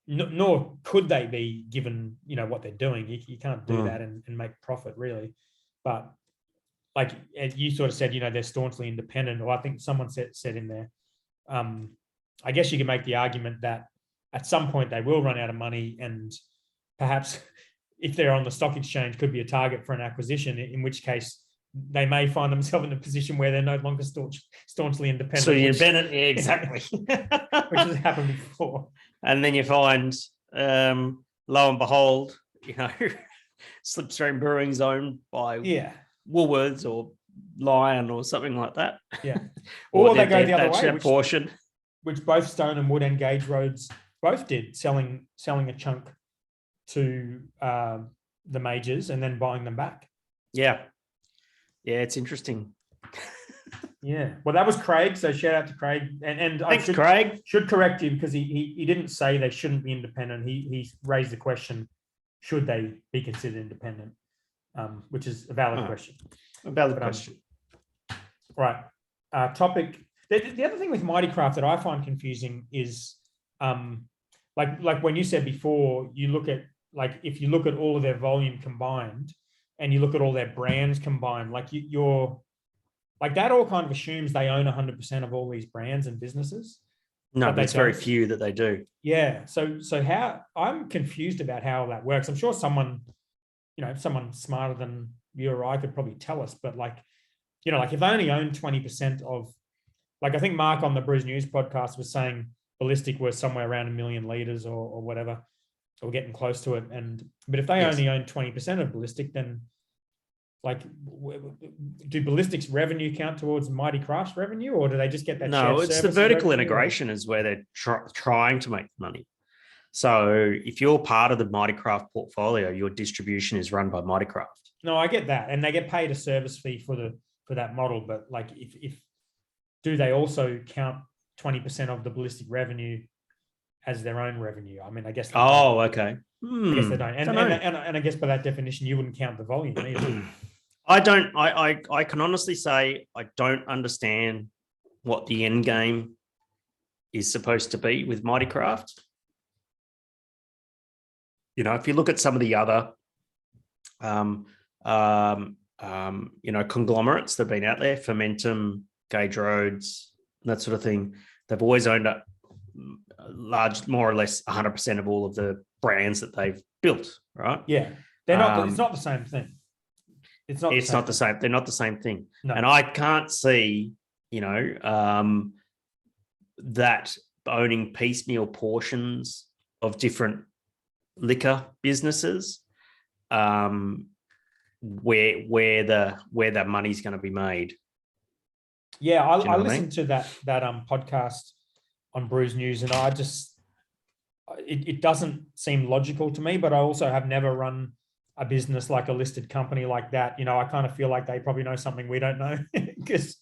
nor could they be given, what they're doing. You can't do that and make profit really. But like you sort of said, they're staunchly independent, or I think someone said in there, I guess you can make the argument that at some point they will run out of money, and perhaps if they're on the stock exchange could be a target for an acquisition, in which case they may find themselves in a position where they're no longer staunchly independent. So independent, yeah, exactly. Which has happened before. And then you find, lo and behold, Slipstream Brewing's owned by Woolworths or Lion or something like that. Yeah. Or they go the other way, portion, which both Stone and Wood and Gauge Roads both did, selling a chunk to the majors and then buying them back. Yeah. Yeah, it's interesting. Yeah. Well, that was Craig. So shout out to Craig. And thanks, Craig. Should correct you because he didn't say they shouldn't be independent. He raised the question, should they be considered independent? Which is a valid question. A valid question. Right. Topic. The other thing with Mighty Craft that I find confusing is like when you said before, you look at, like, if you look at all of their volume combined and you look at all their brands combined, like you're like, that all kind of assumes they own 100% of all these brands and businesses. No, but it's very few that they do. Yeah. So how, I'm confused about how that works. I'm sure someone smarter than you or I could probably tell us, but like if they only own 20% of, like, I think Mark on the Brews News podcast was saying Ballistic was somewhere around 1 million liters or whatever, or getting close to it. But if they only own 20% of Ballistic, then like, do Ballistic's revenue count towards Mighty Craft's revenue, or do they just get that? No, it's the vertical integration is where they're trying to make money. So if you're part of the Mighty Craft portfolio, your distribution is run by Mighty Craft. No, I get that, and they get paid a service fee for that model. But like, if do they also count 20% of the Ballistic revenue as their own revenue? I mean, I guess. Okay. I guess they don't, and I guess by that definition, you wouldn't count the volume either. I don't. I can honestly say I don't understand what the end game is supposed to be with Mighty Craft. If you look at some of the other, conglomerates that have been out there, Fermentum, Gauge Roads, that sort of thing, they've always owned a large, more or less 100% of all of the brands that they've built, right? Yeah. They're not, it's not the same thing. It's not the same. They're not the same thing. No. And I can't see, that owning piecemeal portions of different liquor businesses where the money's going to be made. Yeah, Do you know I what I listened mean? to that podcast on Brews News, and it doesn't seem logical to me. But I also have never run a business like a listed company like that. You know, I kind of feel like they probably know something we don't know, because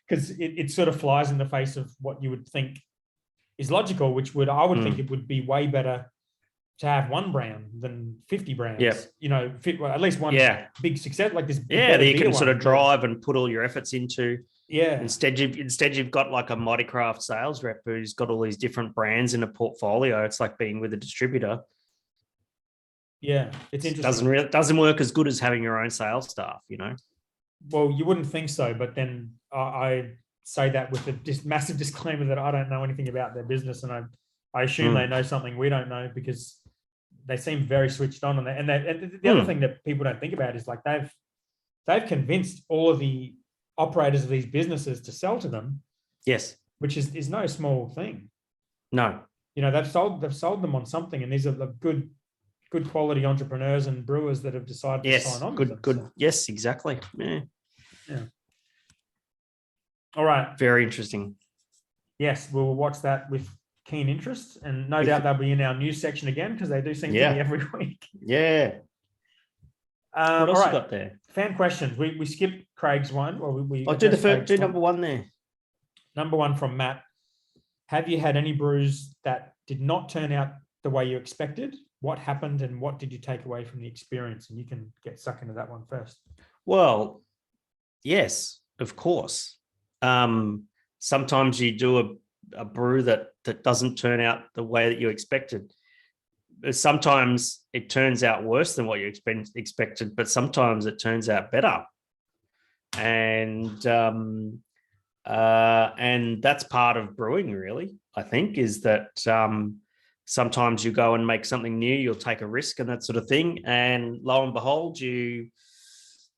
it sort of flies in the face of what you would think is logical, which I would think it would be way better to have one brand than 50 brands. Yeah. You know, at least one big success like this. Yeah, that you can sort of one. drive and put all your efforts into. Yeah. Instead, you've got like a Mighty Craft sales rep who's got all these different brands in a portfolio. It's like being with a distributor. Yeah, it's interesting. It doesn't work as good as having your own sales staff, you know. Well, you wouldn't think so, but then I say that with a massive disclaimer that I don't know anything about their business, and I assume they know something we don't know, because they seem very switched on that. And the other thing that people don't think about is like they've convinced all of the operators of these businesses to sell to them. Yes, which is no small thing. No, you know, they've sold them on something, and these are the good quality entrepreneurs and brewers that have decided to sign on. Good. So. Yes, exactly. Yeah. All right. Very interesting. Yes, we'll watch that with keen interest, and no doubt they'll be in our news section again, because they do seem to be every week. Yeah. What else you got there? Fan questions. We skipped Craig's one. Well, I'll do the first. Do number one there. Number one from Matt. Have you had any brews that did not turn out the way you expected? What happened, and what did you take away from the experience? And you can get stuck into that one first. Well, yes, of course. Sometimes you do a brew that doesn't turn out the way that you expected. Sometimes it turns out worse than what you expected, but sometimes it turns out better. And that's part of brewing, really, I think, is that sometimes you go and make something new, you'll take a risk and that sort of thing. And lo and behold, you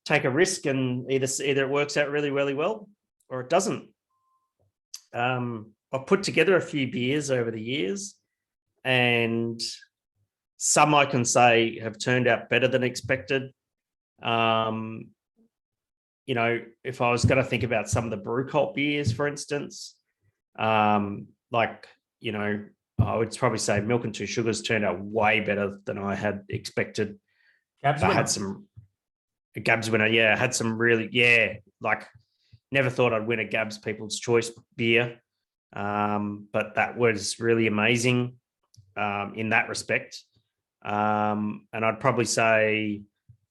take a risk and either it works out really, really well or it doesn't. I've put together a few beers over the years, and some I can say have turned out better than expected. You know, if I was going to think about some of the brew cult beers, for instance, like, you know, I would probably say Milk and Two Sugars turned out way better than I had expected. I had some Gabs winner. Yeah, I had some really, like never thought I'd win a Gabs People's Choice beer. But that was really amazing in that respect. And I'd probably say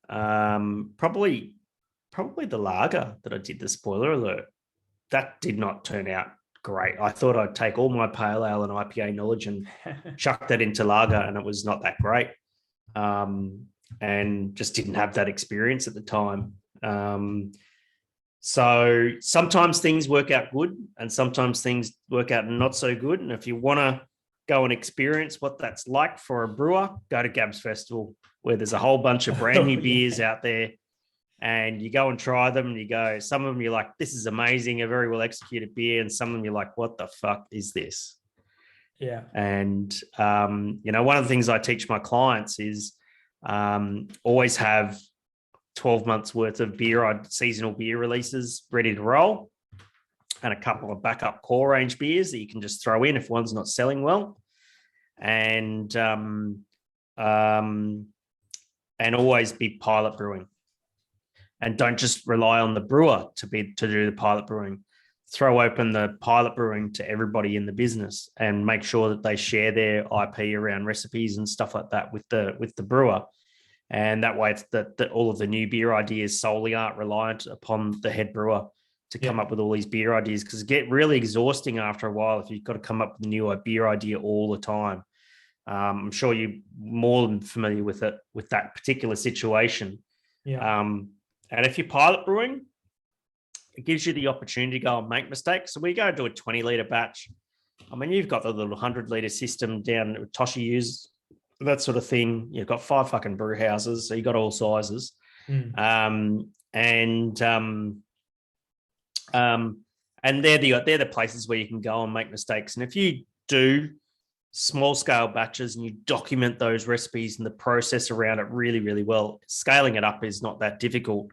probably the lager that I did, the spoiler alert, that did not turn out great. I thought I'd take all my pale ale and IPA knowledge and chuck that into lager, and it was not that great. And just didn't have that experience at the time. So sometimes things work out good and sometimes things work out not so good. And if you want to go and experience what that's like for a brewer, go to Gabs Festival, where there's a whole bunch of brand new beers out there, and you go and try them and you go, some of them you're like, this is amazing, a very well executed beer. And some of them you're like, what the fuck is this? Yeah. And, you know, one of the things I teach my clients is always have 12 months worth of seasonal beer releases ready to roll, and a couple of backup core range beers that you can just throw in if one's not selling well. And always be pilot brewing. And don't just rely on the brewer to do the pilot brewing. Throw open the pilot brewing to everybody in the business and make sure that they share their IP around recipes and stuff like that with the brewer. And that way, it's that all of the new beer ideas solely aren't reliant upon the head brewer to come up with all these beer ideas, because it get really exhausting after a while if you've got to come up with a new beer idea all the time. I'm sure you're more than familiar with that particular situation. Yeah. And if you're pilot brewing, it gives you the opportunity to go and make mistakes. So we go do a 20-litre batch. I mean, you've got the little 100-litre system down that Toshi uses, that sort of thing. You've got 5 fucking brew houses, so you've got all sizes. And they're the places where you can go and make mistakes. And if you do small scale batches and you document those recipes and the process around it really, really well, scaling it up is not that difficult.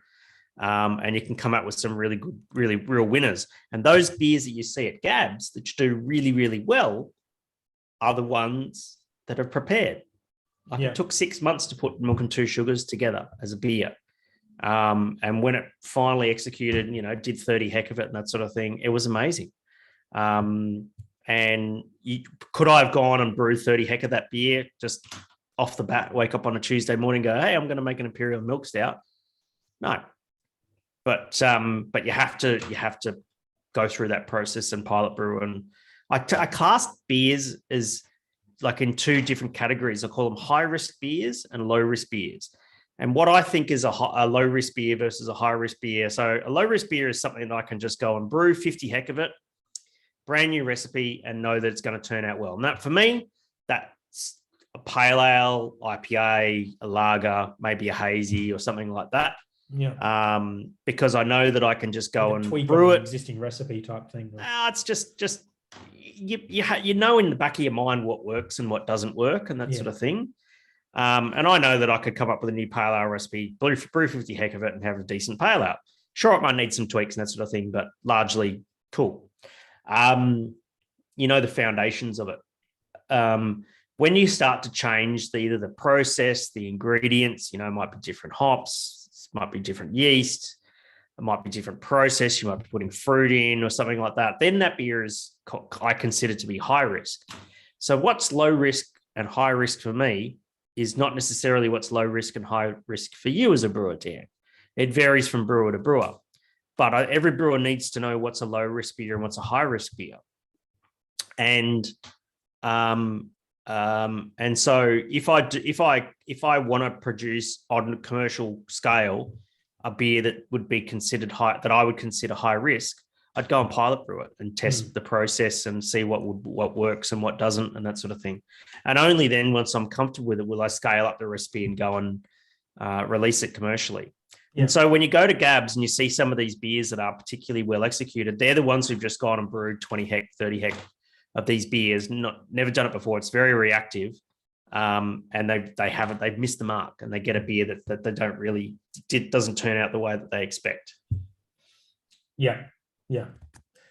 And you can come up with some really good, really real winners. And those beers that you see at Gabs that do really, really well are the ones that are prepared. Like it took 6 months to put Milk and Two Sugars together as a beer. And when it finally executed, did 30 heck of it and that sort of thing, it was amazing. And could I have gone and brewed 30 heck of that beer just off the bat, wake up on a Tuesday morning, go, hey, I'm going to make an Imperial Milk Stout? No. But you have to go through that process and pilot brew. And I class beers as like in two different categories. I call them high risk beers and low risk beers. And what I think is a low risk beer versus a high risk beer. So a low risk beer is something that I can just go and brew 50 heck of it, brand new recipe, and know that it's going to turn out well. And that for me, that's a pale ale, IPA, a lager, maybe a hazy or something like that. Yeah. Because I know that I can just go and tweak brew it. Existing recipe type thing. It's just you know in the back of your mind what works and what doesn't work and that sort of thing. And I know that I could come up with a new pale ale recipe, brew 50 heck of it, and have a decent pale ale. Sure, it might need some tweaks and that sort of thing, but largely cool. The foundations of it. When you start to change either the process, the ingredients, it might be different hops, it might be different yeast, it might be different process, you might be putting fruit in or something like that, then that beer is, I consider to be high risk. So what's low risk and high risk for me is not necessarily what's low risk and high risk for you as a brewer, Dan. It varies from brewer to brewer. But every brewer needs to know what's a low risk beer and what's a high risk beer. And so if I want to produce on a commercial scale a beer that would be considered high, that I would consider high risk, I'd go and pilot brew it and test the process and see what works and what doesn't and that sort of thing. And only then, once I'm comfortable with it, will I scale up the recipe and go and release it commercially. Yeah. And so when you go to Gabs and you see some of these beers that are particularly well executed, they're the ones who've just gone and brewed 20 heck, 30 heck of these beers, never done it before. It's very reactive. And they've missed the mark, and they get a beer that they don't really, doesn't turn out the way that they expect. Yeah. Yeah.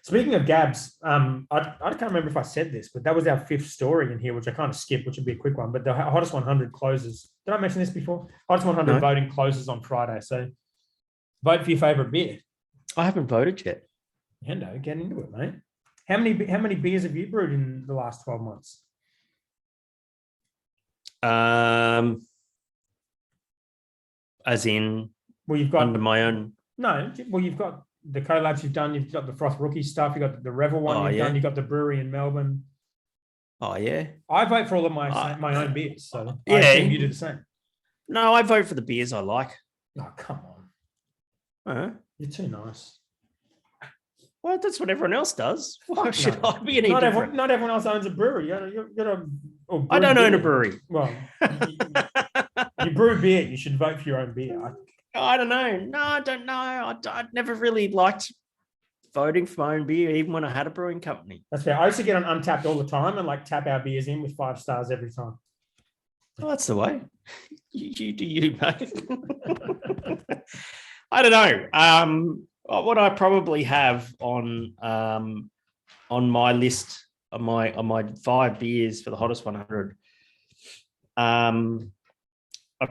Speaking of Gabs, I can't remember if I said this, but that was our fifth story in here, which I kind of skipped, which would be a quick one. But the Hottest 100 closes. Did I mention this before? Hottest 100 voting closes on Friday. So vote for your favorite beer. I haven't voted yet. Hendo, get into it, mate. How many beers have you brewed in the last 12 months? As in, well, you've got under my own. No, well, you've got the collabs you've done, you've got the Froth Rookie stuff, you've got the Revel one done, you've got the brewery in Melbourne. Oh, yeah. I vote for all of my own beers, so I assume you do the same. No, I vote for the beers I like. Oh, come on. You're too nice. Well, that's what everyone else does. Why should I be any different? Not everyone else owns a brewery. I don't own a brewery. Well, you brew beer. You should vote for your own beer. I don't know. No, I don't know. I never really liked voting for my own beer, even when I had a brewing company. That's fair. I used to get on Untapped all the time and tap our beers in with 5 stars every time. Well, that's the way. You do you, mate. I don't know. What I probably have on my list of my 5 beers for the Hottest 100. I'm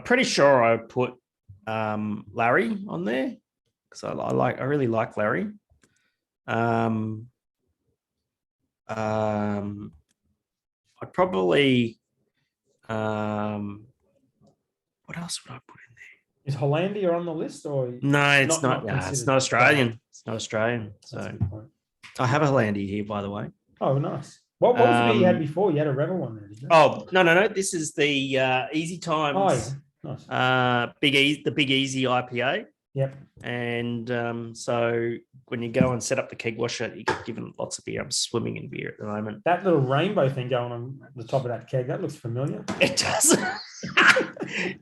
pretty sure I put Larry on there because I really like Larry. I'd probably what else would I put in there? Is Hollandia on the list or no? It's not. It's not Australian. It's not Australian. So I have a Hollandia here, by the way. Oh, nice. What was the beer you had before? You had a Revel one there, didn't you? Oh, no. This is the Easy Times. Oh, yeah. Nice. the Big Easy IPA. Yep. And so when you go and set up the keg washer, you get given lots of beer. I'm swimming in beer at the moment. That little rainbow thing going on the top of that keg, that looks familiar. It does.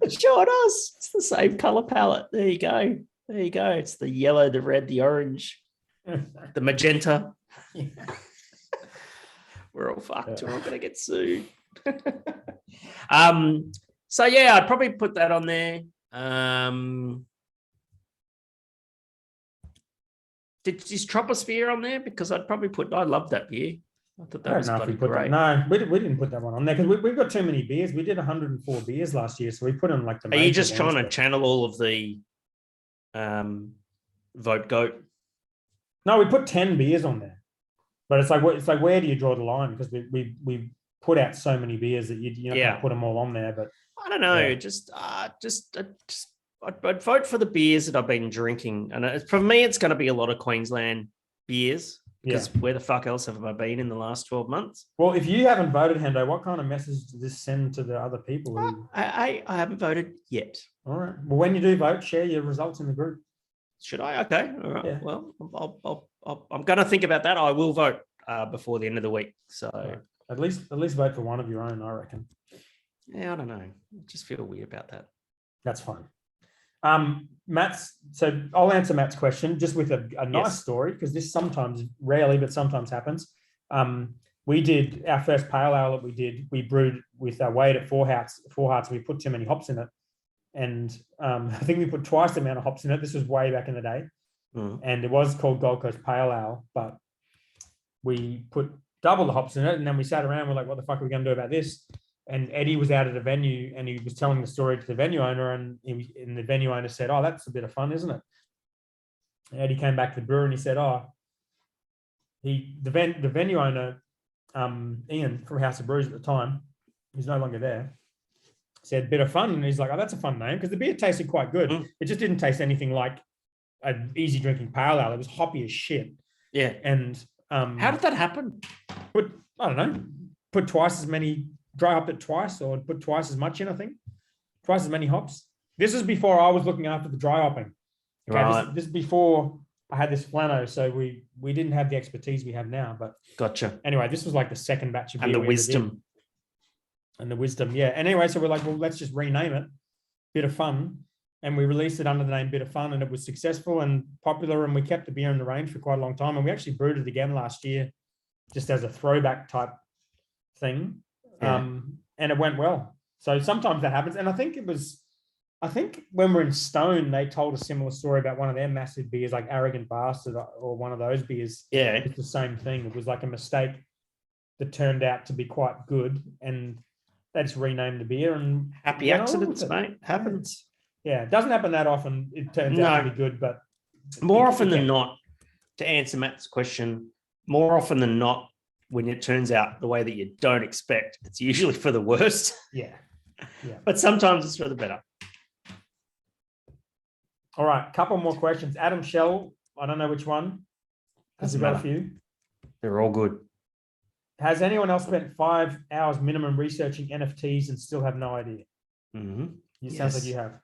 It sure does. It's the same color palette. There you go. It's the yellow, the red, the orange, the magenta. Yeah. we're all fucked. Yeah. We're all going to get sued. So yeah, I'd probably put that on there. Is Troposphere on there? Because I'd probably I love that beer. I thought that I was don't know if we bloody put great. that. No, we didn't put that one on there because we've got too many beers. We did 104 beers last year, so we put in like the. Are you just major trying ones, to but- channel all of the vote goat? No, we put 10 beers on there, but it's like where do you draw the line? Because we put out so many beers that you're not going to put them all on there. But I don't know. Yeah. I'd vote for the beers that I've been drinking, and for me, it's going to be a lot of Queensland beers. Because where the fuck else have I been in the last 12 months? Well, if you haven't voted, Hendo, what kind of message does this send to the other people? I haven't voted yet. All right. Well, when you do vote, share your results in the group. Should I? Okay. All right. Yeah. Well, I'm going to think about that. I will vote before the end of the week. So right. At least vote for one of your own, I reckon. Yeah, I don't know. I just feel weird about that. That's fine. So I'll answer Matt's question just with a nice story, because this rarely, but sometimes happens. We did our first pale ale that we brewed with our weight at four hearts. We put too many hops in it. And I think we put twice the amount of hops in it. This was way back in the day. And it was called Gold Coast Pale Ale, but we put double the hops in it. And then we sat around, we're like, what the fuck are we going to do about this? And Eddie was out at a venue and he was telling the story to the venue owner, and the venue owner said, oh, that's a bit of fun, isn't it? And Eddie came back to the brewer and he said, the venue owner, Ian from House of Brews at the time, who's no longer there, said bit of fun. And he's like, oh, that's a fun name, because the beer tasted quite good. It just didn't taste anything like an easy drinking pale ale. It was hoppy as shit. Yeah. And how did that happen? Put twice as many, dry hopped it twice, or put twice as much in, I think. Twice as many hops. This is before I was looking after the dry hopping. Okay, Right. This is before I had this flano, so we didn't have the expertise we have now. But Gotcha. anyway, this was like the second batch of beer. And the we ever did. wisdom. And the wisdom, yeah. And anyway, so we're like, well, let's just rename it Bit of Fun. And we released it under the name Bit of Fun, and it was successful and popular, and we kept the beer in the range for quite a long time. And we actually brewed it again last year, just as a throwback type thing. Yeah. And it went well. So sometimes that happens. And I think when we're in Stone, they told a similar story about one of their massive beers, like Arrogant Bastard or one of those beers. Yeah. It's the same thing. It was like a mistake that turned out to be quite good, and they just renamed the beer. And Happy accidents, mate. Happens. Yeah, it doesn't happen that often. It turns out to be good, but more often than not, to answer Matt's question, more often than not, when it turns out the way that you don't expect, it's usually for the worst. Yeah. But sometimes it's for the better. All right, couple more questions. Adam Shell, I don't know which one. Has Doesn't got a matter. few? They're all good. Has anyone else spent 5 hours minimum researching NFTs and still have no idea? Mm-hmm. It sounds like you have.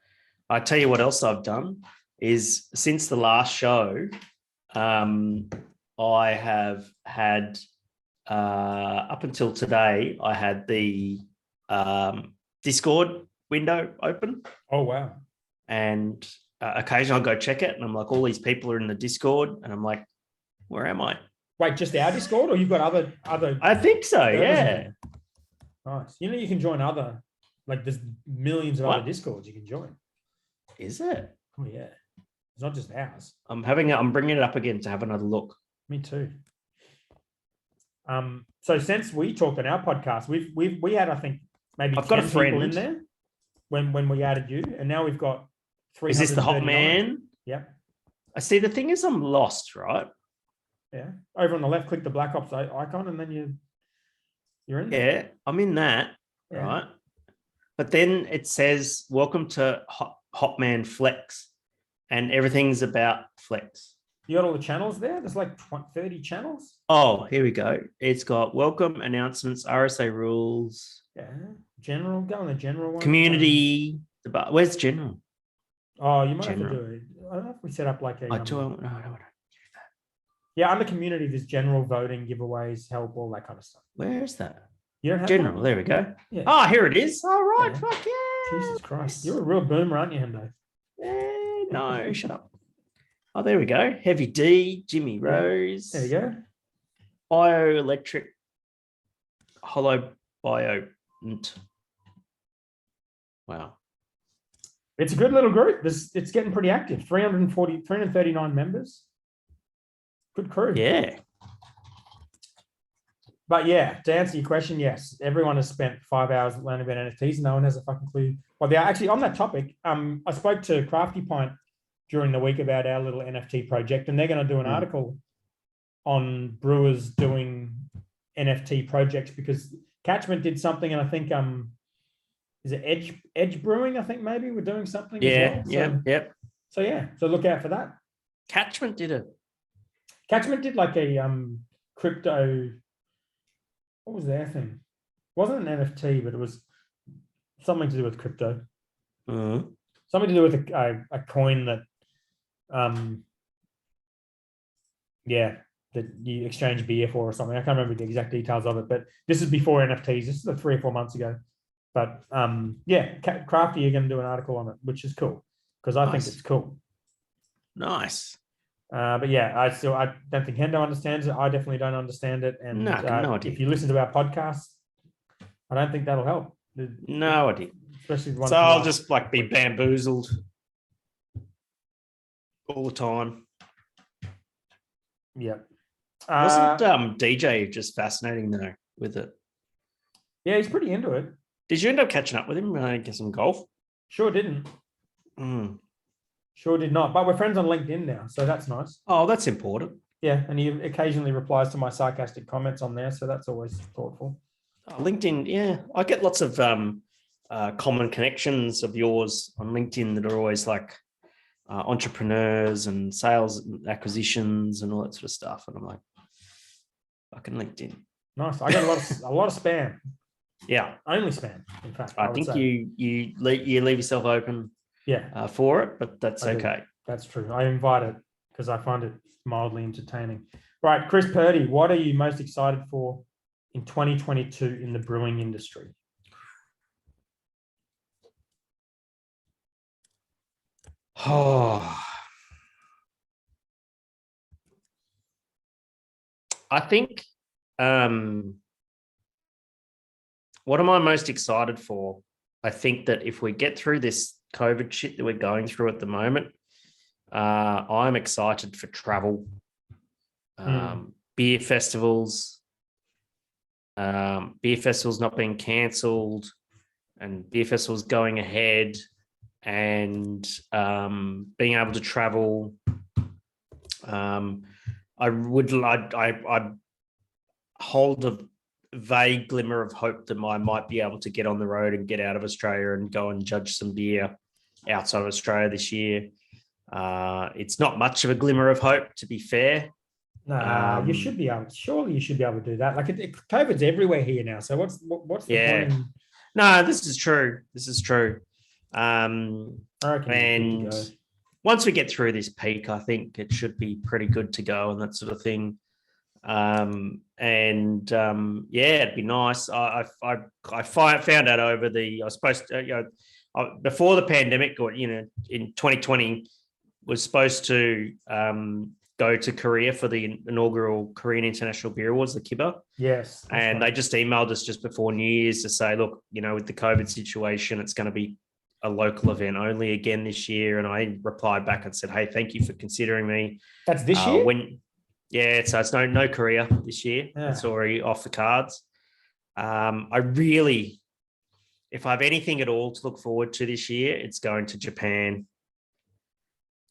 I tell you what else I've done is, since the last show, I have had up until today, I had the Discord window open. Oh, wow. And occasionally I'll go check it, and I'm like, all these people are in the Discord, and I'm like, where am I? Wait, just our Discord, or you've got other? I think so, servers? yeah. Nice. You can join other, like there's millions of other Discords you can join. Is it? Oh, yeah. It's not just ours. I'm bringing it up again to have another look. Me too. So since we talked on our podcast, we had, I think, maybe I've got a 10 friend people in there when we added you, and now we've got 339. Is this the hot man? Yep. I see. The thing is, I'm lost, right? Yeah. Over on the left, click the Black Ops icon, and then you're in there. Yeah, I'm in that, right? But then it says, welcome to Hotman Flex, and everything's about Flex. You got all the channels there? There's like 30 channels. Oh, here we go. It's got welcome, announcements, RSA rules. Yeah. General, go on the general one. Community. Where's general? Oh, you might General. have to do it. I don't know if we set up like a... I don't. No. Yeah, under community, there's general voting, giveaways, help, all that kind of stuff. Where is that? You don't have General. that? There we go. Yeah. Oh, here it is. All right. Yeah. Fuck yeah. Jesus Christ. You're a real boomer, aren't you, Hendo? No, shut up. Oh, there we go. Heavy D, Jimmy Rose. There you go. Bioelectric Hollow Bio. Wow. It's a good little group. It's getting pretty active. 339 members. Good crew. Yeah. But yeah, to answer your question, yes, everyone has spent 5 hours learning about NFTs. No one has a fucking clue. Well, they are actually on that topic. I spoke to Crafty Pint during the week about our little NFT project, and they're going to do an article on brewers doing NFT projects because Catchment did something, and I think is it Edge Brewing? I think maybe we're doing something. Yeah. As well. Yep. So yeah, so look out for that. Catchment did it. Catchment did like a crypto. What was their thing? It wasn't an NFT, but it was something to do with crypto. Mm-hmm. Something to do with a coin that, that you exchange beer for or something. I can't remember the exact details of it, but this is before NFTs. This is like 3 or 4 months ago. But Crafty are going to do an article on it, which is cool because I think it's cool. Nice. But yeah, I don't think Hendo understands it. I definitely don't understand it. And no idea. If you listen to our podcast, I don't think that'll help. No idea. Especially the one. So I'll just like be bamboozled all the time. Yeah. Wasn't DJ just fascinating though with it? Yeah, he's pretty into it. Did you end up catching up with him and get some golf? Sure didn't. Sure did not. But we're friends on LinkedIn now, so that's nice. Oh, that's important. Yeah, and he occasionally replies to my sarcastic comments on there, so that's always thoughtful. Oh, LinkedIn, yeah. I get lots of common connections of yours on LinkedIn that are always like entrepreneurs and sales and acquisitions and all that sort of stuff. And I'm like, fucking LinkedIn. Nice. I got a lot of spam. Yeah. Only spam, in fact. I think you leave yourself open for it, but that's okay. That's true. I invite it because I find it mildly entertaining. Right, Chris Purdy, what are you most excited for in 2022 in the brewing industry? Oh, I think what am I most excited for? I think that if we get through this COVID shit that we're going through at the moment, I'm excited for travel, beer festivals not being cancelled, and beer festivals going ahead, and being able to travel. I'd hold a vague glimmer of hope that I might be able to get on the road and get out of Australia and go and judge some beer outside of Australia this year. It's not much of a glimmer of hope, to be fair. No, you should be able. Surely you should be able to do that. Like COVID's everywhere here now. So what's the point? No, this is true. And once we get through this peak, I think it should be pretty good to go and that sort of thing. It'd be nice. I found out over I was supposed to, before the pandemic, or in 2020, was supposed to go to Korea for the inaugural Korean International Beer Awards, the KIBA. Yes. And they just emailed us just before New Year's to say, look, with the COVID situation, it's going to be a local event only again this year. And I replied back and said, hey, thank you for considering me. That's this year? So it's no Korea this year. Yeah. It's already off the cards. If I have anything at all to look forward to this year, it's going to Japan.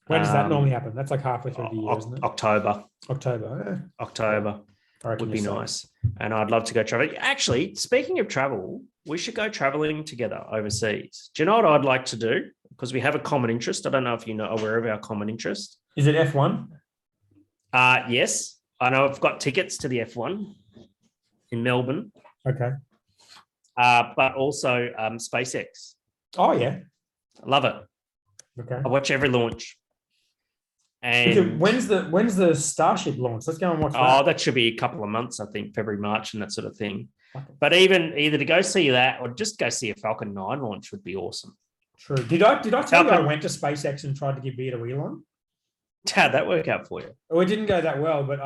When does that normally happen? That's like halfway through the year, isn't it? October. October would be nice. And I'd love to go travel. Actually, speaking of travel, we should go traveling together overseas. Do you know what I'd like to do? Because we have a common interest. I don't know if you know aware of our common interest. Is it F1? Yes. I know I've got tickets to the F1 in Melbourne. Okay. But also SpaceX. Oh, yeah. I love it. Okay. I watch every launch. And when's the Starship launch? Let's go and watch that. Oh, that should be a couple of months, I think, February, March, and that sort of thing. Okay. But either to go see that or just go see a Falcon 9 launch would be awesome. True. Did I tell you I went to SpaceX and tried to give beer to Elon? How'd that work out for you? Well, it didn't go that well, but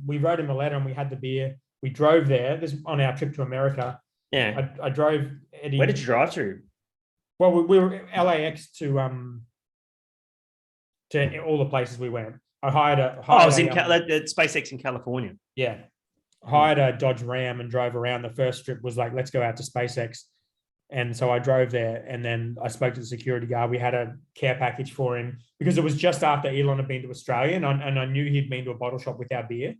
we wrote him a letter and we had the beer we drove there. This on our trip to America. Yeah. I drove Eddie. Where did you drive to? Well, we were LAX to all the places we went. I hired I was in SpaceX in California. Yeah. Hired a Dodge Ram and drove around. The first trip was like, let's go out to SpaceX. And so I drove there, and then I spoke to the security guard. We had a care package for him because it was just after Elon had been to Australia, and I knew he'd been to a bottle shop with our beer.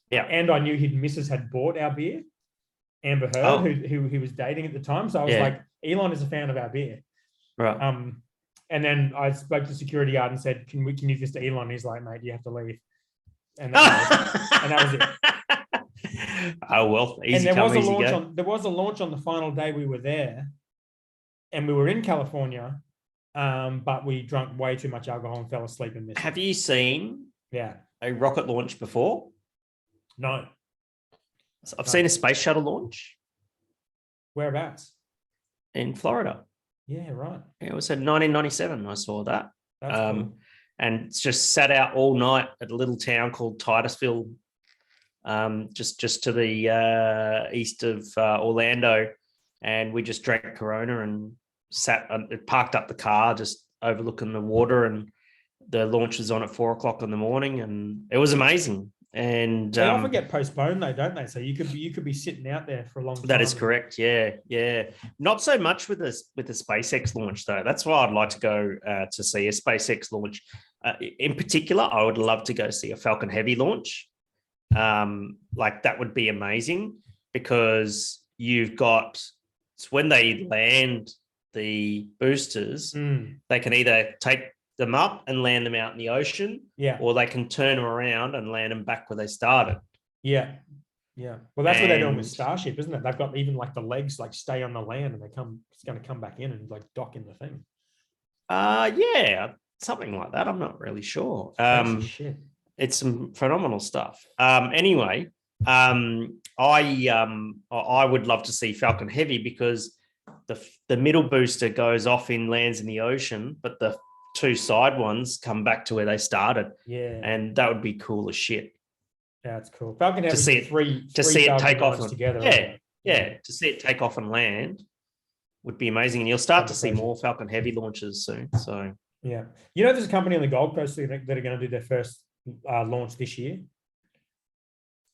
Yeah. And I knew his missus had bought our beer, Amber Heard, who he was dating at the time. So I was like, Elon is a fan of our beer. Right. And then I spoke to the security guard and said, can you give this to Elon? He's like, mate, you have to leave. And that was it. Oh, well, easy and come, easy go. there was a launch on the final day we were there, and we were in California, but we drank way too much alcohol and fell asleep and missed. Have you seen a rocket launch before? No. I've seen a space shuttle launch. Whereabouts? In Florida. Yeah, right. It was in 1997. I saw that. That's cool. And it's just sat out all night at a little town called Titusville, just to the east of Orlando. And we just drank Corona and parked up the car, just overlooking the water. And the launch was on at 4:00 in the morning, and it was amazing. And they often get postponed, though, don't they? So you could be sitting out there for a long time. That is correct. Yeah. Not so much with the SpaceX launch, though. That's why I'd like to go to see a SpaceX launch. In particular, I would love to go see a Falcon Heavy launch. Like that would be amazing, because you've got, it's when they land the boosters, they can either take them up and land them out in the ocean, or they can turn them around and land them back where they started. Yeah. Well, that's what they're doing with Starship, isn't it? They've got even like the legs like stay on the land, and it's going to come back in and like dock in the thing. Yeah, something like that. I'm not really sure. Shit. It's some phenomenal stuff. Anyway, I would love to see Falcon Heavy, because the middle booster goes off and lands in the ocean, but the two side ones come back to where they started. Yeah. And that would be cool as shit. Yeah, it's cool. Falcon Heavy, to see it take off together. Yeah. To see it take off and land would be amazing. And you'll start to see more Falcon Heavy launches soon. So yeah. There's a company on the Gold Coast that are going to do their first launch this year.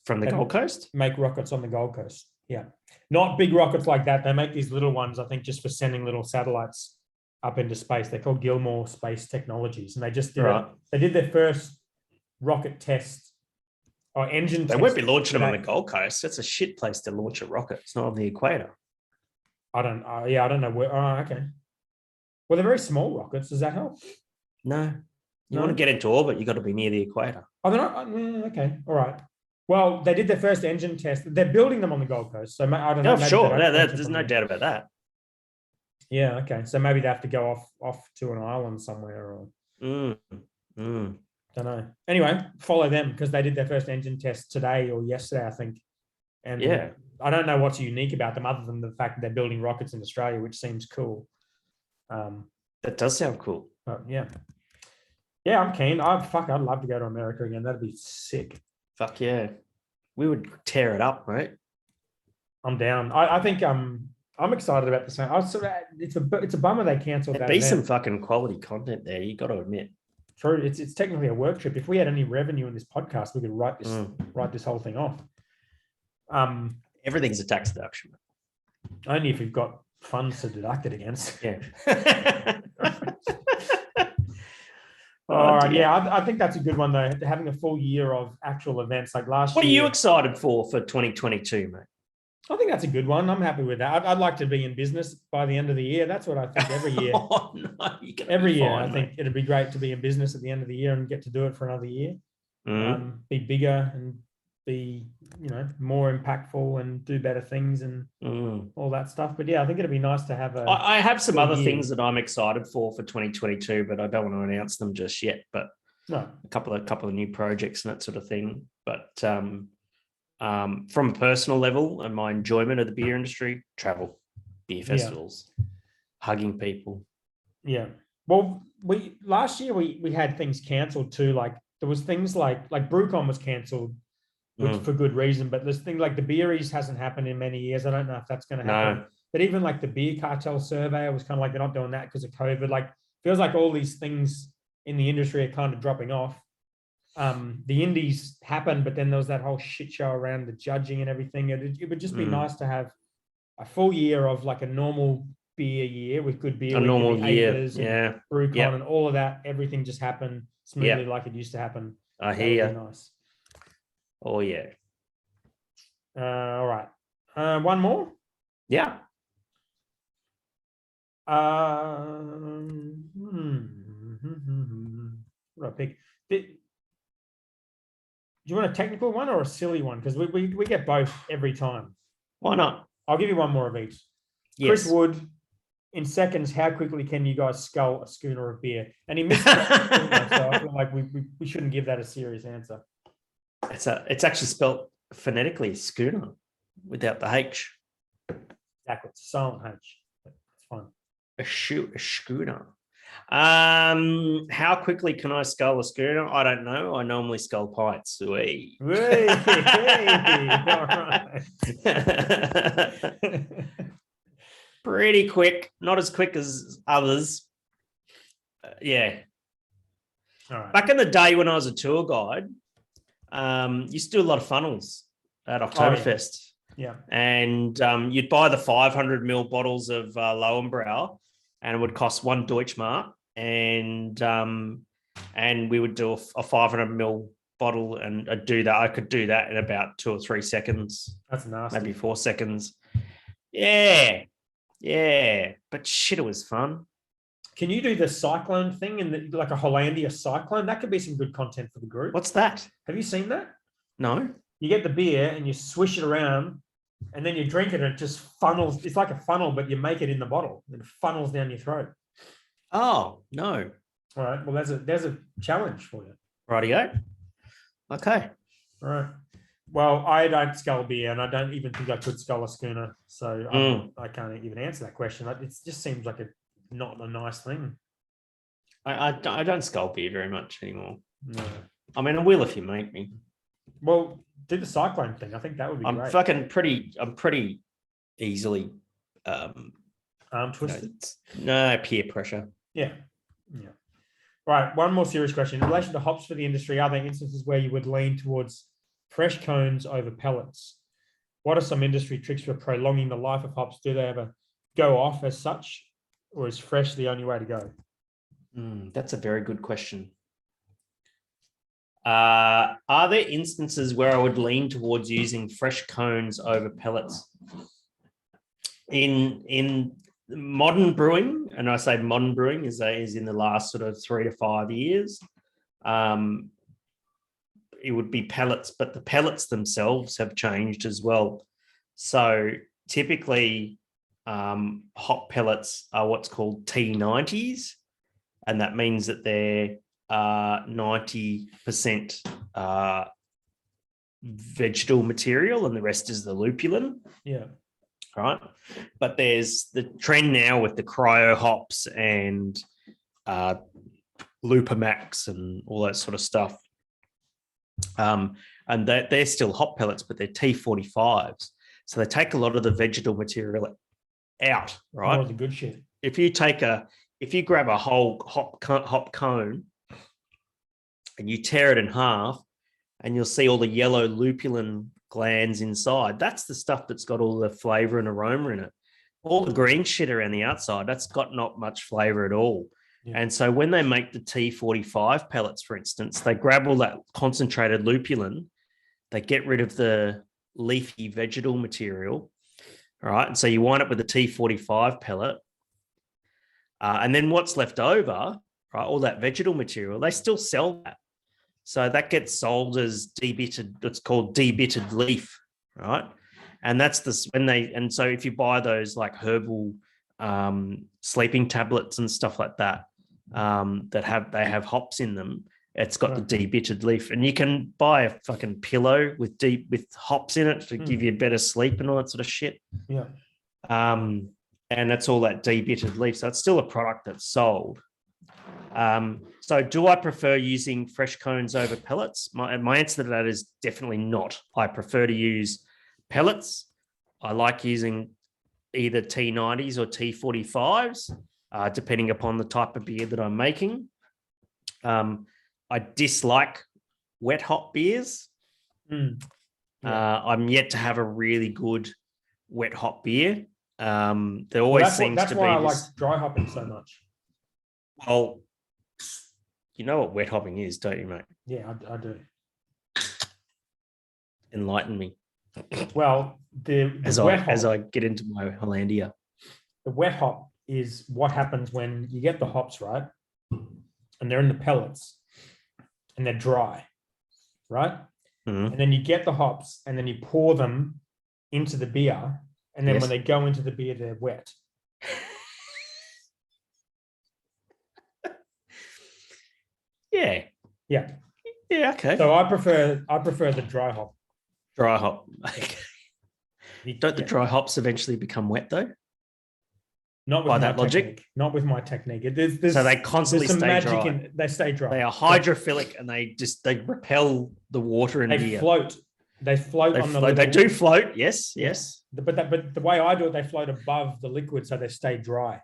From the Gold Coast? Make rockets on the Gold Coast. Yeah. Not big rockets like that. They make these little ones, I think, just for sending little satellites up into space. They're called Gilmore Space Technologies. And they just did they did their first rocket test or engine test. They won't be launching them on the Gold Coast. That's a shit place to launch a rocket. It's not on the equator. I don't know where. Oh, okay. Well, they're very small rockets. Does that help? No. You want to get into orbit, you got to be near the equator. Oh, they're not? Okay. All right. Well, they did their first engine test. They're building them on the Gold Coast. So I don't know. Oh, sure. There's no doubt about that. Yeah. Okay. So maybe they have to go off to an island somewhere, or don't know. Anyway, follow them, because they did their first engine test today or yesterday, I think. And I don't know what's unique about them other than the fact that they're building rockets in Australia, which seems cool. That does sound cool. Yeah. Yeah, I'm keen. I'd love to go to America again. That'd be sick. Fuck yeah. We would tear it up, right? I'm down. I think I'm excited about the same. It's a bummer they cancelled that. There'd be some fucking quality content there, you got to admit. True. It's technically a work trip. If we had any revenue in this podcast, we could write this whole thing off. Everything's a tax deduction. Only if you've got funds to deduct it against. Yeah. All right. Yeah, I think that's a good one, though. Having a full year of actual events like last year. What are you excited for 2022, mate? I think that's a good one. I'm happy with that. I'd like to be in business by the end of the year. That's what I think every year. Every year, I think it'd be great to be in business at the end of the year and get to do it for another year. Be bigger and be, more impactful and do better things and all that stuff. But yeah, I think it'd be nice to have I have some other things that I'm excited for 2022, but I don't want to announce them just yet. But a couple of new projects and that sort of thing. But from a personal level and my enjoyment of the beer industry, travel, beer festivals, hugging people. Yeah. Well, last year we had things cancelled too. Like there was things like BrewCon was cancelled which for good reason. But this thing like the beeries hasn't happened in many years. I don't know if that's going to happen. No. But even like the beer cartel survey, I was kind of like, they're not doing that because of COVID. Like, feels like all these things in the industry are kind of dropping off. The indies happened, but then there was that whole shit show around the judging and everything. It would just be nice to have a full year of like a normal beer year with good beer. A normal year, and BrewCon and all of that. Everything just happened smoothly like it used to happen. I hear you. Nice. Oh yeah. All right. One more. Yeah. What do I pick? Do you want a technical one or a silly one? Because we get both every time. Why not? I'll give you one more of each. Yes. Chris Wood, in seconds, how quickly can you guys scull a schooner of beer? And he missed it. So I feel like we shouldn't give that a serious answer. It's actually spelled phonetically, schooner, without the H. Exactly. It's a silent H. It's fun. A schooner. How quickly can I scull a schooner? I don't know. I normally scull pints. Hey, all right. Pretty quick, not as quick as others. Yeah. All right. Back in the day when I was a tour guide, used to do a lot of funnels at Oktoberfest. Yeah. And you'd buy the 500 ml bottles of Lowenbrau, and it would cost $1 Deutschmark. And we would do a 500 ml bottle, and I'd do that. I could do that in about 2 or 3 seconds. That's nasty. Maybe 4 seconds. Yeah. But shit, it was fun. Can you do the cyclone thing in like a Hollandia cyclone? That could be some good content for the group. What's that? Have you seen that? No. You get the beer and you swish it around, and then you drink it and it just funnels. It's like a funnel, but you make it in the bottle and it funnels down your throat. Oh, no. All right. Well, there's a challenge for you. Rightio. Okay. All right. Well, I don't scull beer, and I don't even think I could scull a schooner. So I can't even answer that question. It just seems like not a nice thing. I don't scull beer very much anymore. No. I mean, I will if you make me. Well, do the cyclone thing. I think that would be great. I'm pretty easily arm twisted. No peer pressure. Yeah. Right. One more serious question. In relation to hops for the industry, are there instances where you would lean towards fresh cones over pellets? What are some industry tricks for prolonging the life of hops? Do they ever go off as such, or is fresh the only way to go? That's a very good question. Are there instances where I would lean towards using fresh cones over pellets? In modern brewing, and I say modern brewing is in the last sort of 3 to 5 years, it would be pellets, but the pellets themselves have changed as well. So typically, hop pellets are what's called T90s, and that means that they're 90% vegetal material and the rest is the lupulin. Yeah. Right. But there's the trend now with the cryo hops and Lupamax and all that sort of stuff. And they're still hop pellets, but they're T45s. So they take a lot of the vegetal material out, right? Oh, the good shit. If you grab a whole hop cone and you tear it in half, and you'll see all the yellow lupulin glands inside. That's the stuff that's got all the flavor and aroma in it. All the green shit around the outside, that's got not much flavor at all. Yeah. And so when they make the T45 pellets, for instance, they grab all that concentrated lupulin, they get rid of the leafy vegetal material, all right? And so you wind up with a T45 pellet. And then what's left over, right, all that vegetal material, they still sell that. So that gets sold as debitted, it's called debitted leaf, right? And that's so if you buy those like herbal sleeping tablets and stuff like that, they have hops in them, it's got the debitted leaf. And you can buy a fucking pillow with hops in it to give you better sleep and all that sort of shit. Yeah. And that's all that debitted leaf. So it's still a product that's sold. So do I prefer using fresh cones over pellets? My answer to that is definitely not. I prefer to use pellets. I like using either T90s or T45s, depending upon the type of beer that I'm making. I dislike wet hop beers. I'm yet to have a really good wet hop beer. There always seems to be. That's why I like dry hopping so much. Well, you know what wet hopping is, don't you, mate? Yeah, I do. Enlighten me. Well, as I get into my Hollandia. The wet hop is what happens when you get the hops, right? And they're in the pellets and they're dry, right? Mm-hmm. And then you get the hops and then you pour them into the beer. And then when they go into the beer, they're wet. Yeah. Yeah. Yeah, okay. So I prefer the dry hop. Dry hop. Don't the dry hops eventually become wet though? Not with by my that logic. Technique. Not with my technique. So they constantly stay dry. They stay dry. They are hydrophilic and they repel the water in beer. They float. They float on the little... They do float, yes. But the way I do it, they float above the liquid so they stay dry.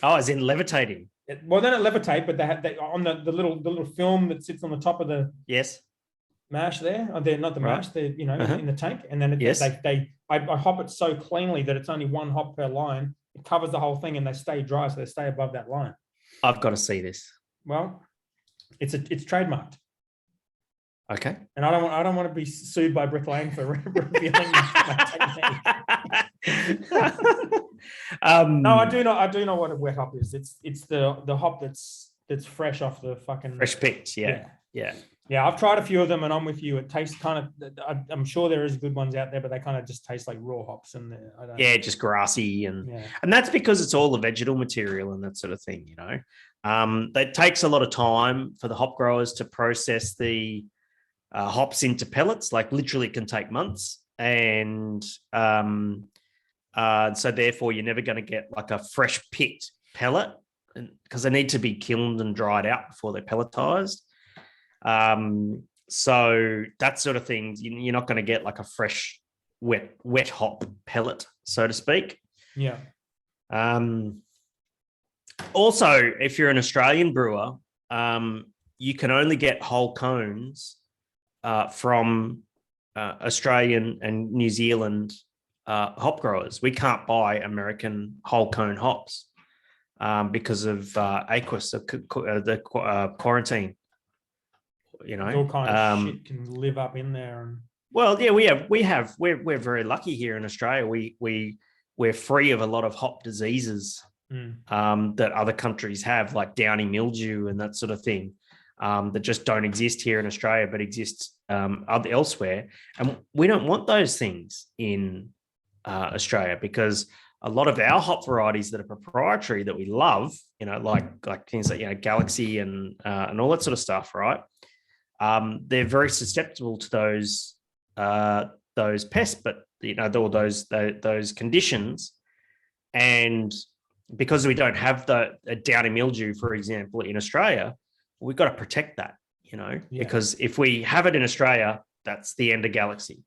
Oh, as in levitating. Well, they don't levitate, but they on the little film that sits on the top of the mash there. They're not the mash, they're in the tank. And then I hop it so cleanly that it's only one hop per line. It covers the whole thing and they stay dry, so they stay above that line. I've got to see this. Well, it's trademarked. Okay. And I don't want to be sued by Brick Lane for revealing my technique. No, I do know what a wet hop is. It's the hop that's fresh off the fucking fresh picked. Yeah. I've tried a few of them, and I'm with you. It tastes kind of. I'm sure there is good ones out there, but they kind of just taste like raw hops, and just grassy, and that's because it's all the vegetal material and that sort of thing. That takes a lot of time for the hop growers to process the hops into pellets. Like literally, can take months, and so therefore you're never going to get like a fresh picked pellet, because they need to be kilned and dried out before they're pelletized. So that sort of thing, you're not going to get like a fresh wet hop pellet, so to speak. Yeah. Also, if you're an Australian brewer, you can only get whole cones from Australian and New Zealand hop growers. We can't buy American whole cone hops because of AQUIS, the quarantine. All kind of shit can live up in there. And well, yeah, we're very lucky here in Australia. We're free of a lot of hop diseases that other countries have, like downy mildew and that sort of thing, that just don't exist here in Australia, but exist elsewhere. And we don't want those things in Australia, because a lot of our hop varieties that are proprietary that we love, like things like Galaxy and all that sort of stuff, right? They're very susceptible to those pests, but all those conditions. And because we don't have a downy mildew, for example, in Australia, we've got to protect that, because if we have it in Australia, that's the end of Galaxy,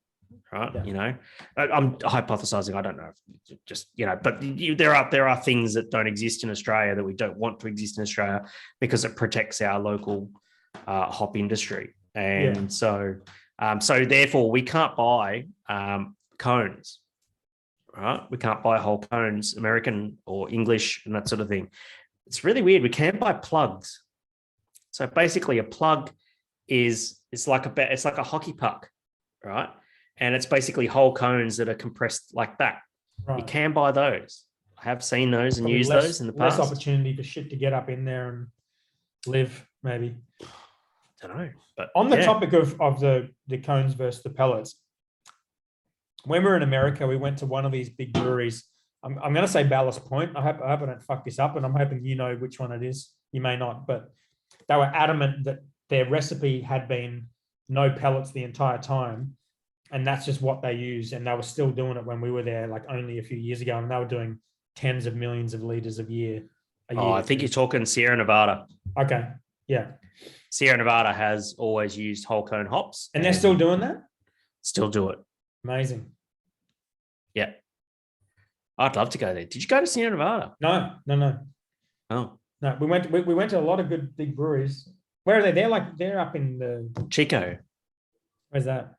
right? Yeah. I'm hypothesizing. I don't know, but there are things that don't exist in Australia that we don't want to exist in Australia, because it protects our local hop industry. And so therefore we can't buy cones, right? We can't buy whole cones, American or English and that sort of thing. It's really weird. We can buy plugs. So basically a plug it's like a hockey puck, right? And it's basically whole cones that are compressed like that. Right. You can buy those. I have seen those and used those in the past. Less opportunity for shit to get up in there and live, maybe. I don't know. But on the topic of the cones versus the pellets, when we were in America, we went to one of these big breweries. I'm going to say Ballast Point. I hope I don't fuck this up, and I'm hoping you know which one it is. You may not, but they were adamant that their recipe had been no pellets the entire time, and that's just what they use. And they were still doing it when we were there, like only a few years ago, and they were doing tens of millions of liters a year. I think you're talking Sierra Nevada. Okay. Yeah. Sierra Nevada has always used whole cone hops. And they're still doing that? Still do it. Amazing. Yeah. I'd love to go there. Did you go to Sierra Nevada? No. Oh. No, we went to a lot of good big breweries. Where are they? They're up in the Chico. Where's that?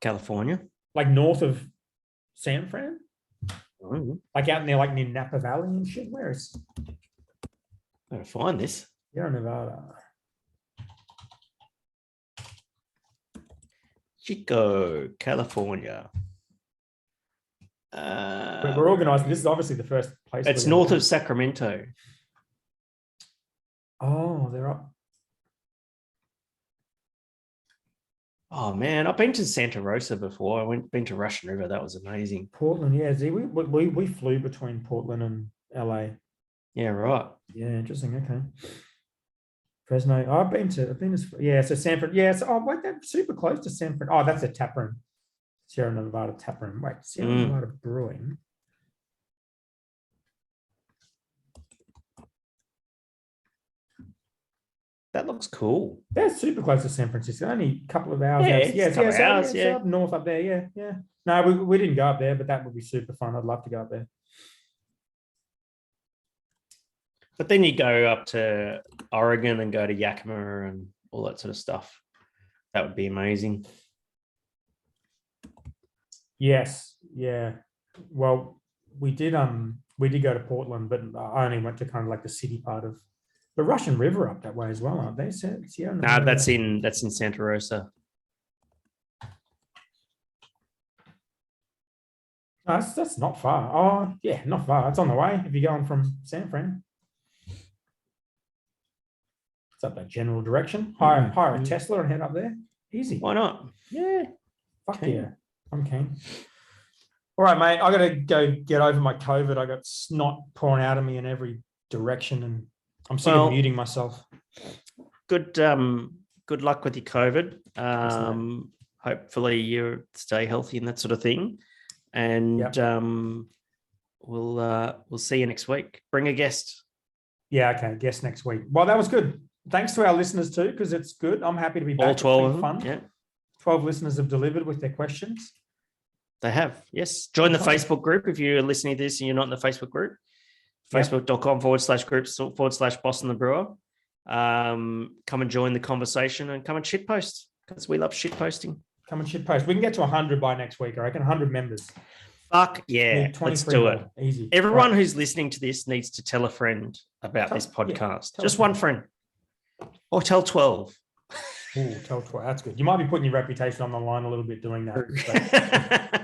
California. Like north of San Fran? Oh, Like out in there, like near Napa Valley and shit. Where is gotta find this. Sierra Nevada? Chico, California. We're organized. This is obviously the first place. It's north of Sacramento. Oh, they're up. Oh man, I've been to Santa Rosa before. Been to Russian River. That was amazing. Portland, yeah. See, we flew between Portland and LA. Yeah, right. Yeah, interesting. Okay. Fresno. Oh, I've been to yeah. So Sanford. Yeah. So wait, that's super close to Sanford. Oh, that's a tap room. Sierra Nevada tap room. Wait, Sierra Nevada Brewing. That looks cool. That's super close to San Francisco. Only a couple of hours. Yeah, up north up there. Yeah. No, we didn't go up there, but that would be super fun. I'd love to go up there. But then you go up to Oregon and go to Yakima and all that sort of stuff. That would be amazing. Yes. Yeah. Well, we did go to Portland, but I only went to kind of like the city part of the Russian River up that way as well, aren't they? No, that's in Santa Rosa. No, that's not far. Oh, yeah, not far. It's on the way if you're going from San Fran. It's up that general direction. Hire a Tesla and head up there. Easy. Why not? Yeah. Fuck yeah. I'm keen. All right, mate. I got to go get over my COVID. I got snot pouring out of me in every direction, and I'm sick of muting myself. Good luck with your COVID. Hopefully you stay healthy and that sort of thing. And we'll see you next week. Bring a guest. Yeah, okay. Guest next week. Well, that was good. Thanks to our listeners too, because it's good. I'm happy to be back. All 12 of them. Fun. Yeah. 12 listeners have delivered with their questions. They have, yes. Join the Facebook group if you're listening to this and you're not in the Facebook group. Facebook.com/groups/Boston the Brewer. Come and join the conversation and come and shitpost because we love shitposting. Come and shitpost. We can get to 100 by next week, I reckon. 100 members. Fuck yeah. Let's do it. Easy. Everyone who's listening to this needs to tell a friend about this podcast. Yeah, just one friend. Or tell 12. Ooh, tell 12. That's good. You might be putting your reputation on the line a little bit doing that.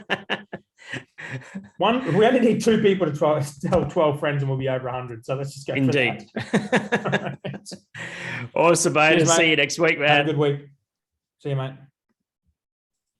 We only need 2 people to tell 12 friends and we'll be over 100. So let's just go. Indeed. Awesome, mate. See you next week, man. Have a good week. See you, mate.